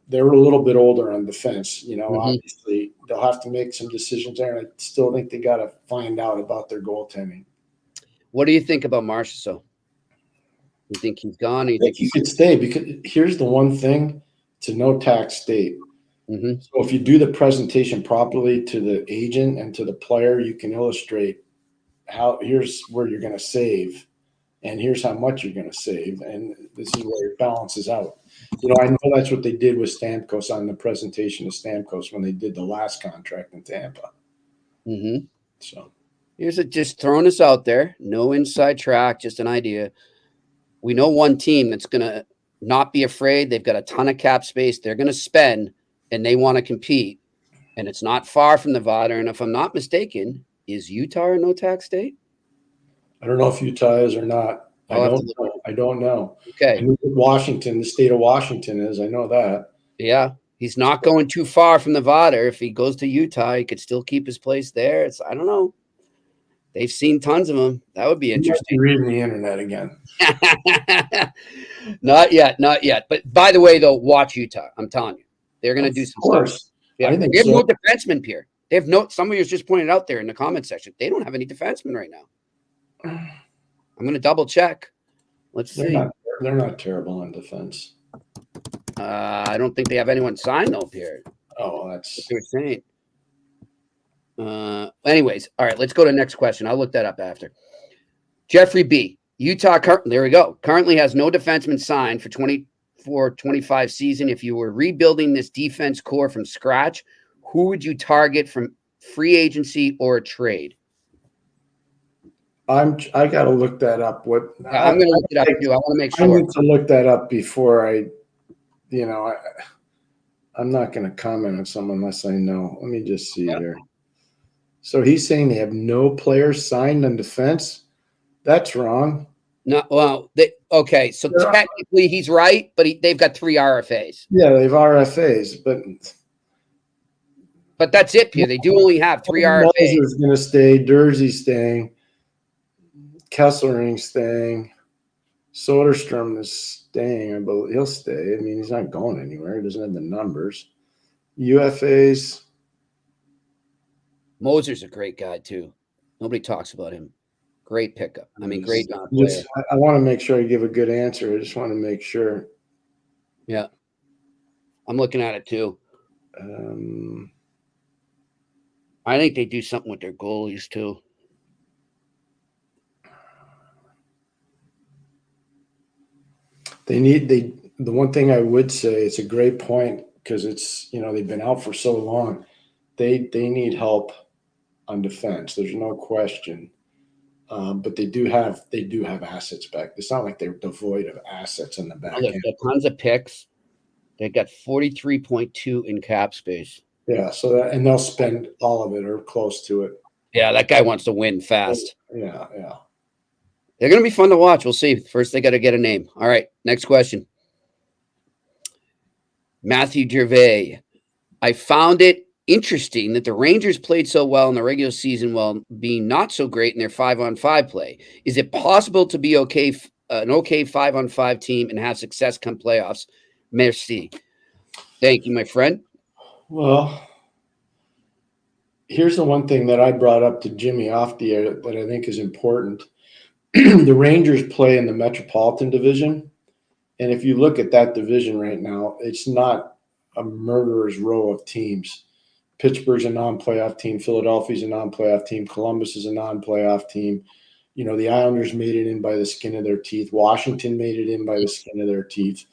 they're a little bit older on defense. Obviously they'll have to make some decisions there. And I still think they got to find out about their goaltending. What do you think about Marchessault? You think he's gone? I think he could stay because here's the one thing. It's a no-tax state. Mm-hmm. So if you do the presentation properly to the agent and to the player, you can illustrate here's where you're going to save and here's how much you're going to save. And this is where it balances out. I know that's what they did with Stamkos on the presentation of Stamkos when they did the last contract in Tampa. Mm-hmm. So here's just throwing this out there. No inside track, just an idea. We know one team that's going to not be afraid. They've got a ton of cap space. They're going to spend, and they want to compete. And it's not far from Nevada. And if I'm not mistaken, is Utah a no-tax state? I don't know if Utah is or not. I don't know. Okay. Washington, the state of Washington is. I know that. Yeah. He's not going too far from Nevada. If he goes to Utah, he could still keep his place there. I don't know. They've seen tons of them. That would be interesting. Reading the internet again. Not yet. But by the way, though, watch Utah. I'm telling you, they're going to do some stuff. Yeah, I think they have no defensemen, Pierre. They have no. Some of you just pointed out there in the comment section. They don't have any defensemen right now. I'm going to double check. Let's see. They're not terrible on defense. I don't think they have anyone signed though, Pierre. Oh, that's what you're saying. Anyways, all right, let's go to the next question. I'll look that up after. Jeffrey B. Utah, there we go. Currently has no defenseman signed for 24-25 season. If you were rebuilding this defense core from scratch, who would you target from free agency or a trade? I got to look that up. I'm going to look it up too. I want to make sure. I need to look that up before I'm not going to comment on someone unless I know. Let me just see here. So he's saying they have no players signed on defense. That's wrong. No, well, okay. So technically he's right, but they've got 3 RFAs. Yeah, they've RFAs, but that's it, Pierre. They do only have 3 RFAs. Is going to stay. Dursey's staying. Kesselring's staying. Soderstrom is staying. I believe he'll stay. I mean, he's not going anywhere. He doesn't have the numbers. UFAs. Moser's a great guy too. Nobody talks about him. Great pickup. I mean, great non-player. I want to make sure I give a good answer. I just want to make sure. Yeah. I'm looking at it too. I think they do something with their goalies too. The one thing I would say, it's a great point because it's, they've been out for so long. They need help on defense. There's no question. But they do have assets back. It's not like they're devoid of assets in the back end. They've got tons of picks. They got 43.2 in cap space. Yeah, and they'll spend all of it or close to it. Yeah, that guy wants to win fast. Yeah. They're going to be fun to watch. We'll see. First, they got to get a name. All right, next question. Matthew Gervais. I found it interesting that the Rangers played so well in the regular season while being not so great in their 5-on-5 play. Is it possible to be an okay 5-on-5 team and have success come playoffs? Merci. Thank you, my friend. Well, here's the one thing that I brought up to Jimmy off the air that I think is important. The Rangers play in the Metropolitan Division. And if you look at that division right now, it's not a murderer's row of teams. Pittsburgh's a non-playoff team. Philadelphia's a non-playoff team. Columbus is a non-playoff team. The Islanders made it in by the skin of their teeth. Washington made it in by the skin of their teeth.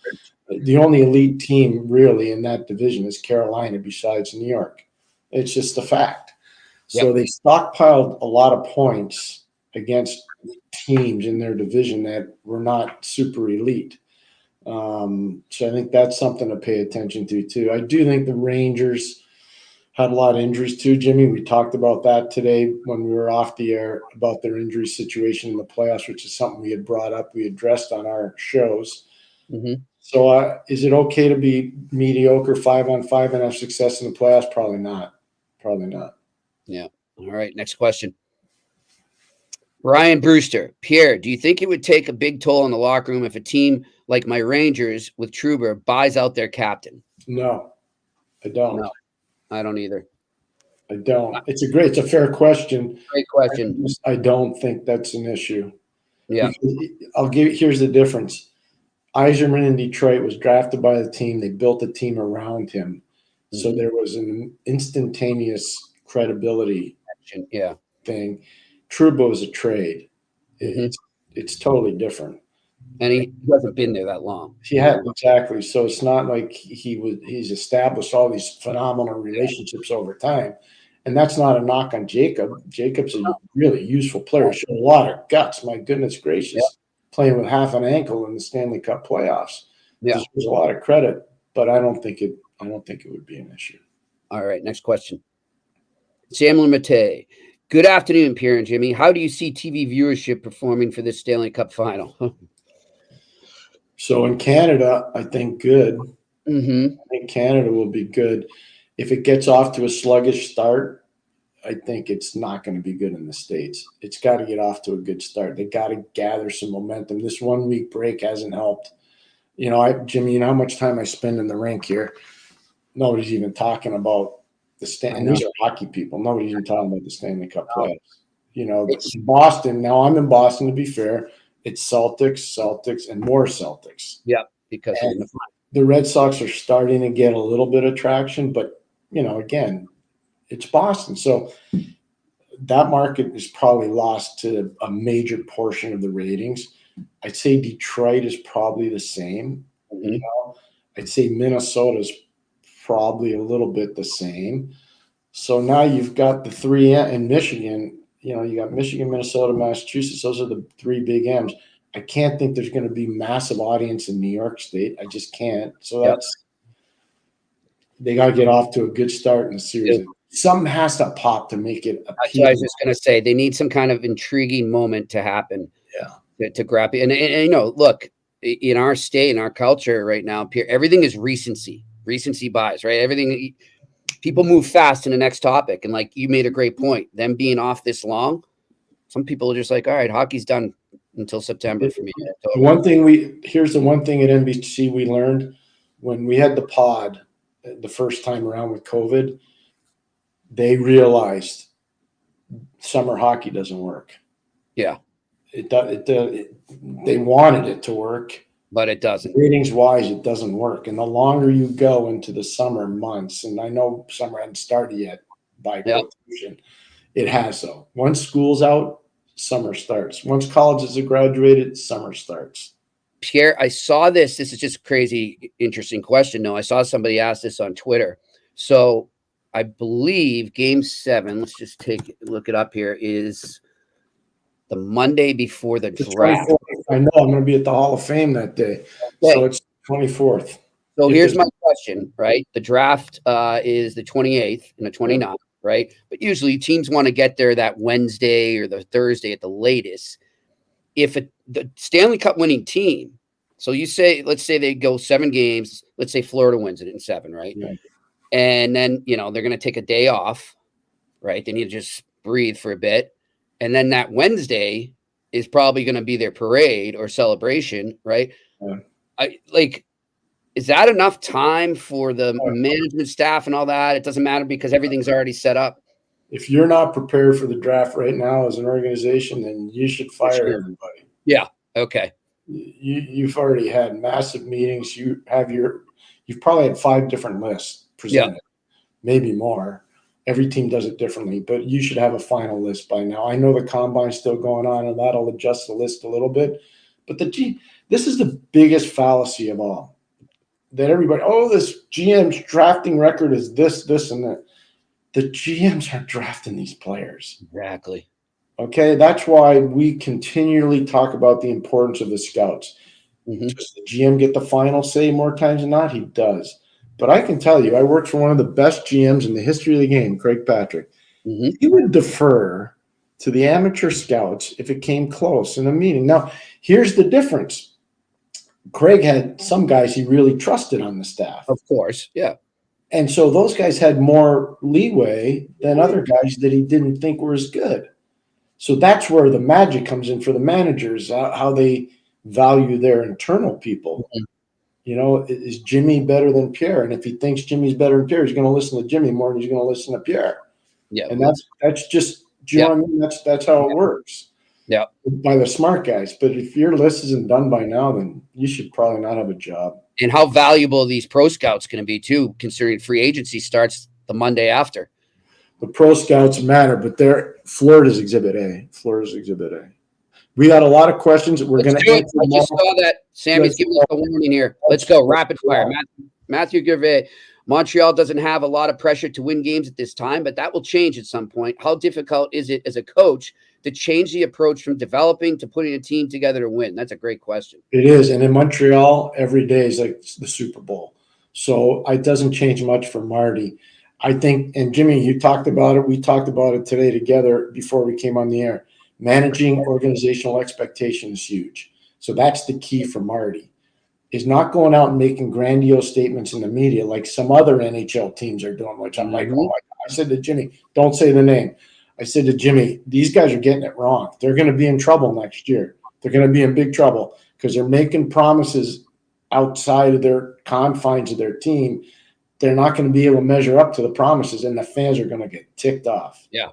The only elite team really in that division is Carolina besides New York. It's just a fact. So they stockpiled a lot of points against teams in their division that were not super elite. So I think that's something to pay attention to too. I do think the Rangers had a lot of injuries too, Jimmy. We talked about that today when we were off the air about their injury situation in the playoffs, which is something we had brought up. We addressed on our shows. Mm-hmm. So is it okay to be mediocre 5-on-5 and have success in the playoffs? Probably not. Yeah. All right. Next question. Brian Brewster. Pierre, do you think it would take a big toll on the locker room if a team like my Rangers with Trouba buys out their captain? No, I don't. No, I don't either. I don't. It's a fair question. Great question. I don't think that's an issue. Yeah. Here's the difference. Yzerman in Detroit was drafted by the team. They built a team around him. Mm-hmm. So there was an instantaneous credibility thing. Trouba was a trade. It's totally different. And he hasn't been there that long. He hadn't, exactly. So it's not like he's established all these phenomenal relationships over time. And that's not a knock on Jacob. Jacob's a really useful player. He showed a lot of guts. My goodness gracious. Playing with half an ankle in the Stanley Cup playoffs. Yeah. There's a lot of credit, but I don't think it would be an issue. All right, next question. Samuel Mate. Good afternoon, Pierre and Jimmy. How do you see TV viewership performing for this Stanley Cup final? So in Canada, I think good. Mm-hmm. I think Canada will be good. If it gets off to a sluggish start, I think it's not going to be good in the States. It's got to get off to a good start. They got to gather some momentum. This 1 week break hasn't helped. Jimmy, how much time I spend in the rink here? Nobody's even talking about and these are hockey people. Nobody's even talking about the Stanley Cup playoffs. It's Boston. Now I'm in Boston, to be fair. It's Celtics, and more Celtics. Yeah, because the Red Sox are starting to get a little bit of traction, but again, it's Boston. So that market is probably lost to a major portion of the ratings. I'd say Detroit is probably the same. Mm-hmm. I'd say Minnesota's probably a little bit the same. So now you've got the three in Michigan. You got Michigan, Minnesota, Massachusetts. Those are the three big M's. I can't think there's going to be massive audience in New York State. I just can't. So they got to get off to a good start in the series. Yeah. Something has to pop to make it appealing. That's what I was just going to say. They need some kind of intriguing moment to happen. Yeah. To grab it. And look, in our state, in our culture right now, everything is recency bias, right? Everything, people move fast to the next topic. And like you made a great point, them being off this long, some people are just like, all right, hockey's done until September for me. Here's the one thing at NBC we learned when we had the pod the first time around with COVID, they realized summer hockey doesn't work. Yeah. They wanted it to work, but it doesn't. Ratings wise, it doesn't work. And the longer you go into the summer months, and I know summer hasn't started yet by quotation, it has though. Once school's out, summer starts. Once colleges have graduated, summer starts. Pierre, I saw this. This is just a crazy, interesting question. No, I saw somebody ask this on Twitter. So I believe Game 7, let's just look it up here, is the Monday before the draft. 24th. I know I'm going to be at the Hall of Fame that day. Okay. So it's 24th. So here's my question, right? The draft is the 28th and the 29th, right? But usually teams want to get there that Wednesday or the Thursday at the latest. If the Stanley Cup winning team, so let's say they go 7 games, let's say Florida wins it in 7, right? Yeah. And then, they're going to take a day off, right? They need to just breathe for a bit. And then that Wednesday is probably going to be their parade or celebration, right? Yeah. Is that enough time for the management staff and all that? It doesn't matter because everything's already set up. If you're not prepared for the draft right now as an organization, then you should fire everybody. Yeah. Okay. You've already had massive meetings. You've probably had 5 different lists presented, maybe more. Every team does it differently, but you should have a final list by now. I know the combine's still going on, and that'll adjust the list a little bit. But this is the biggest fallacy of all. That everybody, this GM's drafting record is this, and that. The GMs are drafting these players. Exactly. Okay, that's why we continually talk about the importance of the scouts. Mm-hmm. Does the GM get the final say more times than not? He does. But I can tell you, I worked for one of the best GMs in the history of the game, Craig Patrick. Mm-hmm. He would defer to the amateur scouts if it came close in a meeting. Now, here's the difference. Craig had some guys he really trusted on the staff. Of course, yeah. And so those guys had more leeway than other guys that he didn't think were as good. So that's where the magic comes in for the managers, how they value their internal people. Mm-hmm. Is Jimmy better than Pierre? And if he thinks Jimmy's better than Pierre, he's going to listen to Jimmy more than he's going to listen to Pierre. Yeah. And that's just, do you know what I mean? That's how it works. Yeah. By the smart guys. But if your list isn't done by now, then you should probably not have a job. And how valuable these pro scouts going to be too, considering free agency starts the Monday after. The pro scouts matter, but Florida's Exhibit A. We got a lot of questions. We're going to answer them all. I just saw that. Sammy's giving us a warning here. Let's go. Rapid fire. Matthew Gervais. Montreal doesn't have a lot of pressure to win games at this time, but that will change at some point. How difficult is it as a coach to change the approach from developing to putting a team together to win? That's a great question. It is. And in Montreal, every day is like the Super Bowl. So it doesn't change much for Marty. I think, and Jimmy, you talked about it. We talked about it today together before we came on the air. Managing organizational expectation is huge. So that's the key for Marty, is not going out and making grandiose statements in the media like some other NHL teams are doing, which I'm like, oh my God. I said to Jimmy, don't say the name. I said to Jimmy, these guys are getting it wrong. They're going to be in trouble next year. They're going to be in big trouble because they're making promises outside of their confines of their team. They're not going to be able to measure up to the promises, and the fans are going to get ticked off. Yeah.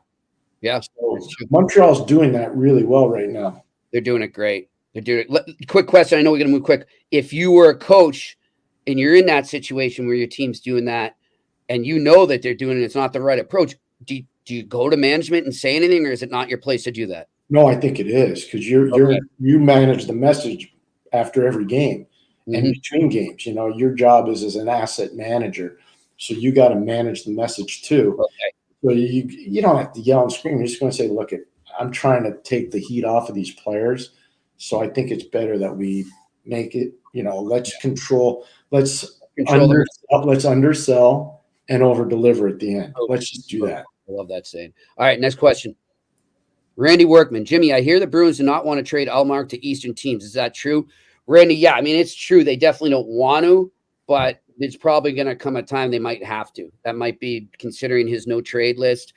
Yeah. So Montreal's doing that really well right now. They're doing it great. They're doing it. Quick question. I know we're going to move quick. If you were a coach and you're in that situation where your team's doing that and you know that they're doing it, it's not the right approach, do you go to management and say anything, or is it not your place to do that? No, I think it is, because you manage the message after every game and between games. Your job is as an asset manager, so you got to manage the message too. Okay. So you don't have to yell and scream. You're just going to say, "Look, I'm trying to take the heat off of these players, so I think it's better that we make it. Let's undersell and over deliver at the end. Let's just do that." I love that saying. All right, next question. Randy Workman. Jimmy, I hear the Bruins do not want to trade Ullmark to Eastern teams. Is that true? Randy, yeah, I mean, it's true. They definitely don't want to, but it's probably going to come a time they might have to. That might be considering his no trade list.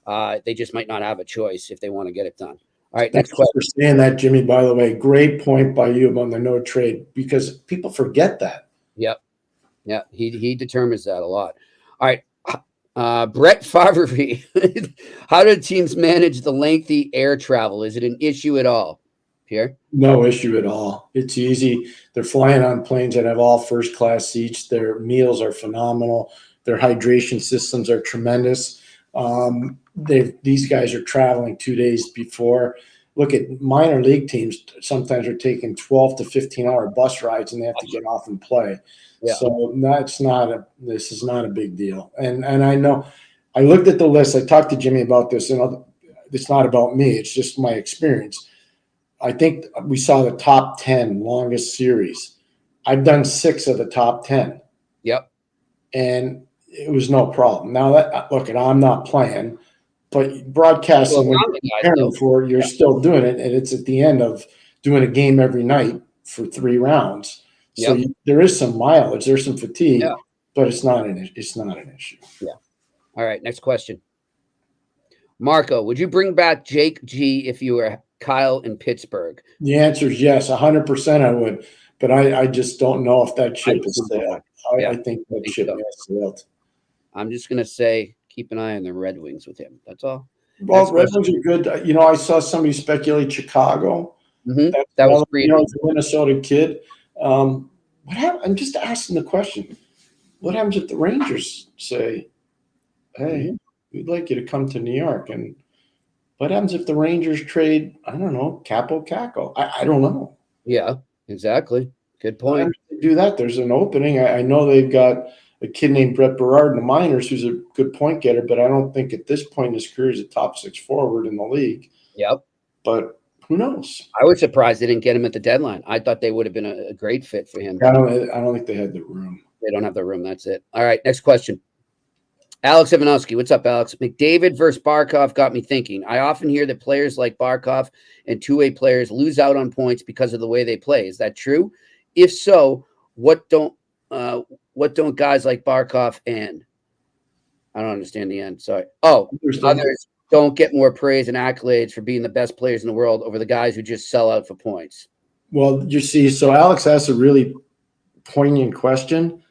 They just might not have a choice if they want to get it done. All right, next question. Thanks for saying that, Jimmy, by the way. Great point by you about the no trade, because people forget that. Yep. Yeah, he determines that a lot. All right. Brett Favre. How do teams manage the lengthy air travel? Is it an issue at all? Pierre? No issue at all. It's easy. They're flying on planes that have all first-class seats. Their meals are phenomenal. Their hydration systems are tremendous. These guys are traveling 2 days before. Look at minor league teams. Sometimes are taking 12 to 15-hour bus rides, and they have to get off and play. Yeah. So this is not a big deal. And I know I looked at the list. I talked to Jimmy about this, and it's not about me. It's just my experience. I think we saw the top 10 longest series. I've done 6 of the top 10. Yep. And it was no problem. Now I'm not playing, but broadcasting when you're preparing for it, you're still doing it, and it's at the end of doing a game every night for 3 rounds. So there is some mileage, there's some fatigue, but it's not an issue. Yeah. All right. Next question. Marco, would you bring back Jake G if you were Kyle in Pittsburgh? The answer is yes, 100% I would, but I just don't know if that ship is sailed. I think that ship has sailed. I'm just going to say keep an eye on the Red Wings with him. That's all. Well, Red Wings are good. I saw somebody speculate Chicago. Mm-hmm. That was great. The Minnesota kid. What happened? I'm just asking the question. What happens if the Rangers say, hey, we'd like you to come to New York? And what happens if the Rangers trade, I don't know, Capo Caco? I don't know. Yeah, exactly. Good point. Do that. There's an opening. I know they've got a kid named Brett Berard in the minors who's a good point getter, but I don't think at this point in his career he's a top 6 forward in the league. Yep. But who knows? I was surprised they didn't get him at the deadline. I thought they would have been a great fit for him. I don't think they had the room. They don't have the room. That's it. All right. Next question. Alex Ivanovsky. What's up, Alex? McDavid versus Barkov got me thinking. I often hear that players like Barkov and two-way players lose out on points because of the way they play. Is that true? If so, what don't guys like Barkov and I don't understand the end. Sorry. Oh, others don't get more praise and accolades for being the best players in the world over the guys who just sell out for points? Well, you see, so Alex asked a really poignant question.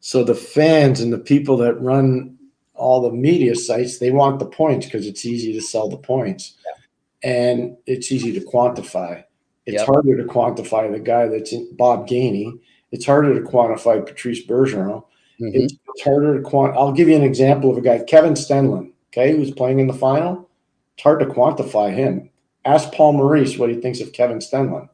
So the fans and the people that run all the media sites, they want the points because it's easy to sell the points. Yeah. And it's easy to quantify. It's harder to quantify the guy that's in Bob Gainey. It's harder to quantify Patrice Bergeron. Mm-hmm. It's harder to I'll give you an example of a guy, Kevin Stenlund, who's playing in the final. It's hard to quantify him. Ask Paul Maurice what he thinks of Kevin Stenlund.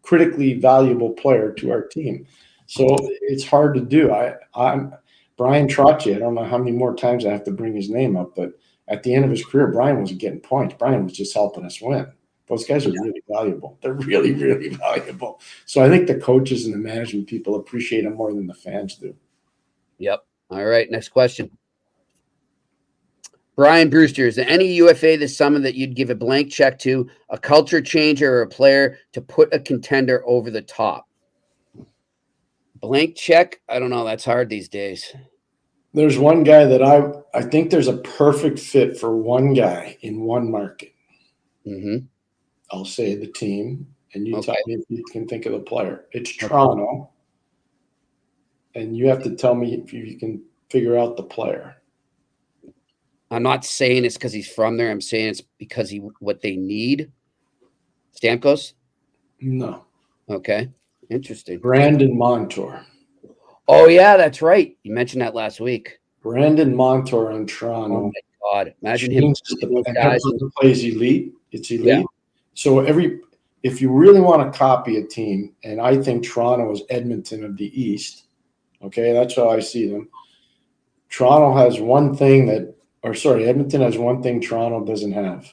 Critically valuable player to our team. So it's hard to do. I'm Brian Trottier. I don't know how many more times I have to bring his name up, but at the end of his career, Brian wasn't getting points. Brian was just helping us win. Those guys are really valuable. They're really, really valuable. So I think the coaches and the management people appreciate them more than the fans do. Yep. All right. Next question. Brian Brewster, is there any UFA this summer that you'd give a blank check to, a culture changer or a player to put a contender over the top? Blank check? I don't know. That's hard these days. There's one guy that I think there's a perfect fit for one guy in one market. Mm-hmm. I'll say the team, and you tell me if you can think of the player. It's Toronto, and you have to tell me if you can figure out the player. I'm not saying it's because he's from there. I'm saying it's because what they need. Stamkos? No. Okay. Interesting. Brandon Montour. Oh, yeah, that's right. You mentioned that last week. Brandon Montour on Toronto. Oh, my God. Imagine him. Guys plays elite. It's elite. Yeah. So if you really want to copy a team, and I think Toronto is Edmonton of the East, that's how I see them. Edmonton has one thing Toronto doesn't have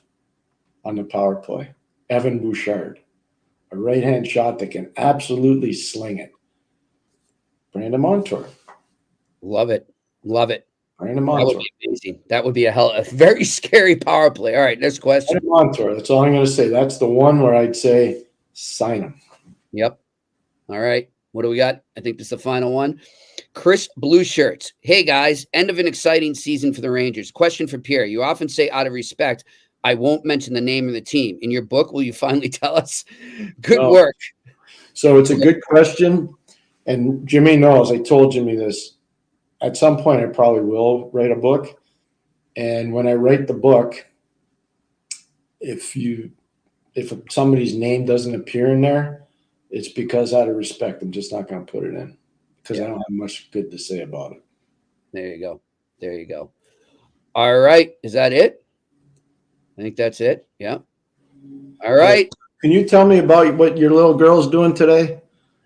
on the power play. Evan Bouchard, a right-hand shot that can absolutely sling it. Brandon Montour. Love it. Love it. Brandon Montour. That would be amazing. That would be a very scary power play. All right, next question. Brandon Montour. That's all I'm going to say. That's the one where I'd say sign him. Yep. All right. What do we got? I think this is the final one. Chris Blue Shirts. Hey, guys. End of an exciting season for the Rangers. Question for Pierre. You often say out of respect, I won't mention the name of the team. In your book, will you finally tell us? Good work. So it's a good question. And Jimmy knows. I told Jimmy this. at some point I probably will write a book. And when I write the book, if somebody's name doesn't appear in there, it's because out of respect, I'm just not going to put it in because I don't have much good to say about it. There you go. All right. Is that it? I think that's it. Yeah. All right. Can you tell me about what your little girl's doing today?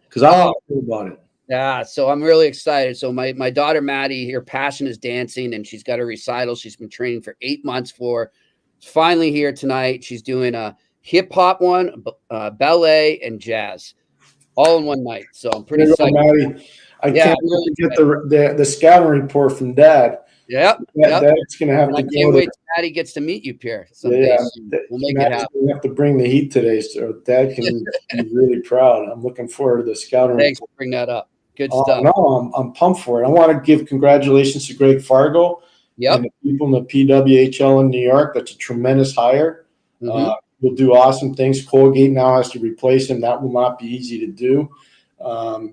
Because I want to hear about it. Yeah, so I'm really excited. So my daughter Maddie, her passion is dancing, and she's got a recital she's been training for 8 months for. It's finally here tonight. She's doing a hip hop one, ballet, and jazz, all in one night. So I'm pretty excited. Maddie, I can't really get the scouting report from Dad. Yep. Dad's going to have to go. I can't wait till Maddie gets to meet you, Pierre. Someday. We'll make it happen. We have to bring the heat today, so Dad can be really proud. I'm looking forward to the scouting. Thanks for bringing that up. Good stuff. No, I'm pumped for it. I want to give congratulations to Greg Fargo and the people in the PWHL in New York. That's a tremendous hire. Will do awesome things. Colgate now has to replace him. That will not be easy to do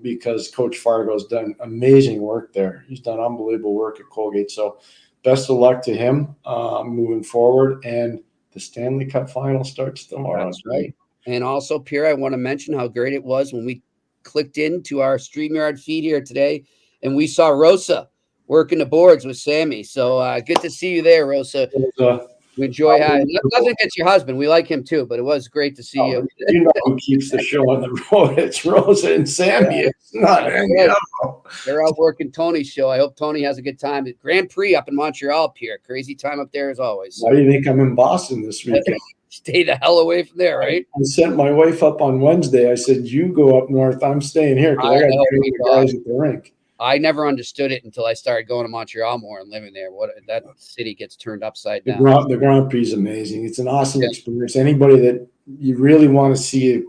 because Coach Fargo's done amazing work there. He's done unbelievable work at Colgate. So best of luck to him moving forward. And the Stanley Cup Finals starts tomorrow. That's right. And also, Pierre, I want to mention how great it was when we clicked into our StreamYard feed here today, and we saw Rosa working the boards with Sammy. So good to see you there, Rosa. We enjoy having nothing against your husband. We like him too, but it was great to see you. You know who keeps the show on the road? It's Rosa and Sammy. It's not. They're out working Tony's show. I hope Tony has a good time. Grand Prix up in Montreal, Pierre. Crazy time up there as always. Why do you think I'm in Boston this weekend? Stay the hell away from there, right? I sent my wife up on Wednesday. I said, "You go up north. I'm staying here because I got to train the guys at the rink." I never understood it until I started going to Montreal more and living there. That city gets turned upside down. The Grand Prix is amazing. It's an awesome experience. Anybody that you really want to see a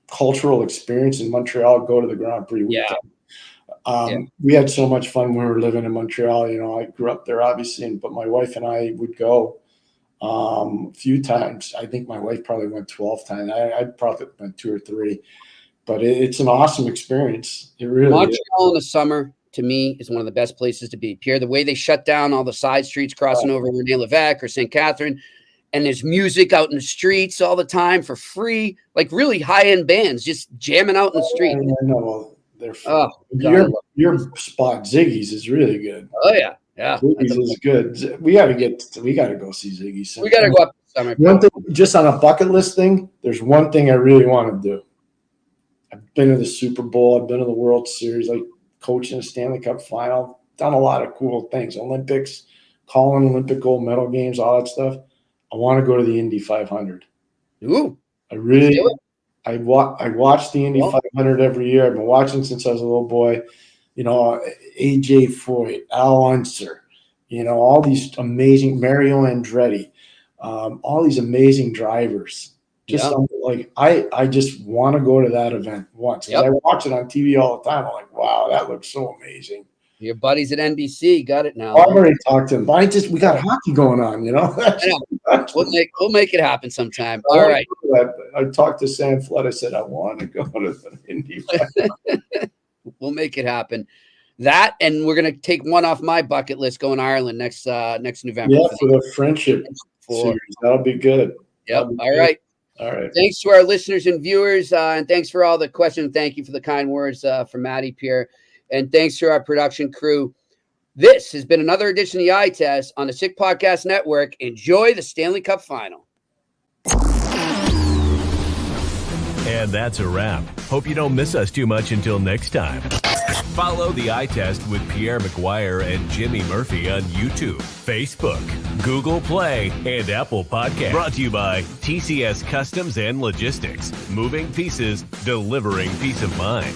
cultural experience in Montreal, go to the Grand Prix weekend. We had so much fun when we were living in Montreal. You know, I grew up there, obviously, but my wife and I would go a few times. I think my wife probably went 12 times. I probably went 2 or 3. But it's an awesome experience. It really Montreal in the summer, to me, is one of the best places to be. Pierre, the way they shut down all the side streets crossing over Rene Levesque or St. Catherine, and there's music out in the streets all the time for free, like really high-end bands just jamming out in the street. No, they're your spot, Ziggy's, is really good. Oh, yeah. Yeah. Ziggy's is good. We got to go see Ziggy's sometime. We got to go up this summer. One thing, just on a bucket list thing, there's one thing I really want to do. I've been to the Super Bowl. I've been to the World Series, like coaching a Stanley Cup final. Done a lot of cool things. Olympics, calling Olympic gold medal games, all that stuff. I want to go to the Indy 500. Ooh. I watch the Indy 500 every year. I've been watching since I was a little boy. You know, AJ Foyt, Al Unser, you know, all these amazing Mario Andretti, all these amazing drivers. I just want to go to that event once. I watch it on TV all the time. I'm like, wow, that looks so amazing. Your buddies at NBC got it now. I've already talked to them. But we got hockey going on, you know. We'll make it happen sometime. All right. I talked to Sam Flood. I said, I want to go to the Indy. We'll make it happen. That, and we're gonna take one off my bucket list. Going to Ireland next November. Yeah, for the friendship series. That'll be good. Yep. All right. Thanks to our listeners and viewers, and thanks for all the questions. Thank you for the kind words from Maddie, Pierre, and thanks to our production crew. This has been another edition of the Eye Test on the Sick Podcast Network. Enjoy the Stanley Cup Final. And that's a wrap. Hope you don't miss us too much until next time. Follow the Eye Test with Pierre McGuire and Jimmy Murphy on YouTube, Facebook, Google Play, and Apple Podcasts. Brought to you by TCS Customs and Logistics. Moving pieces, delivering peace of mind.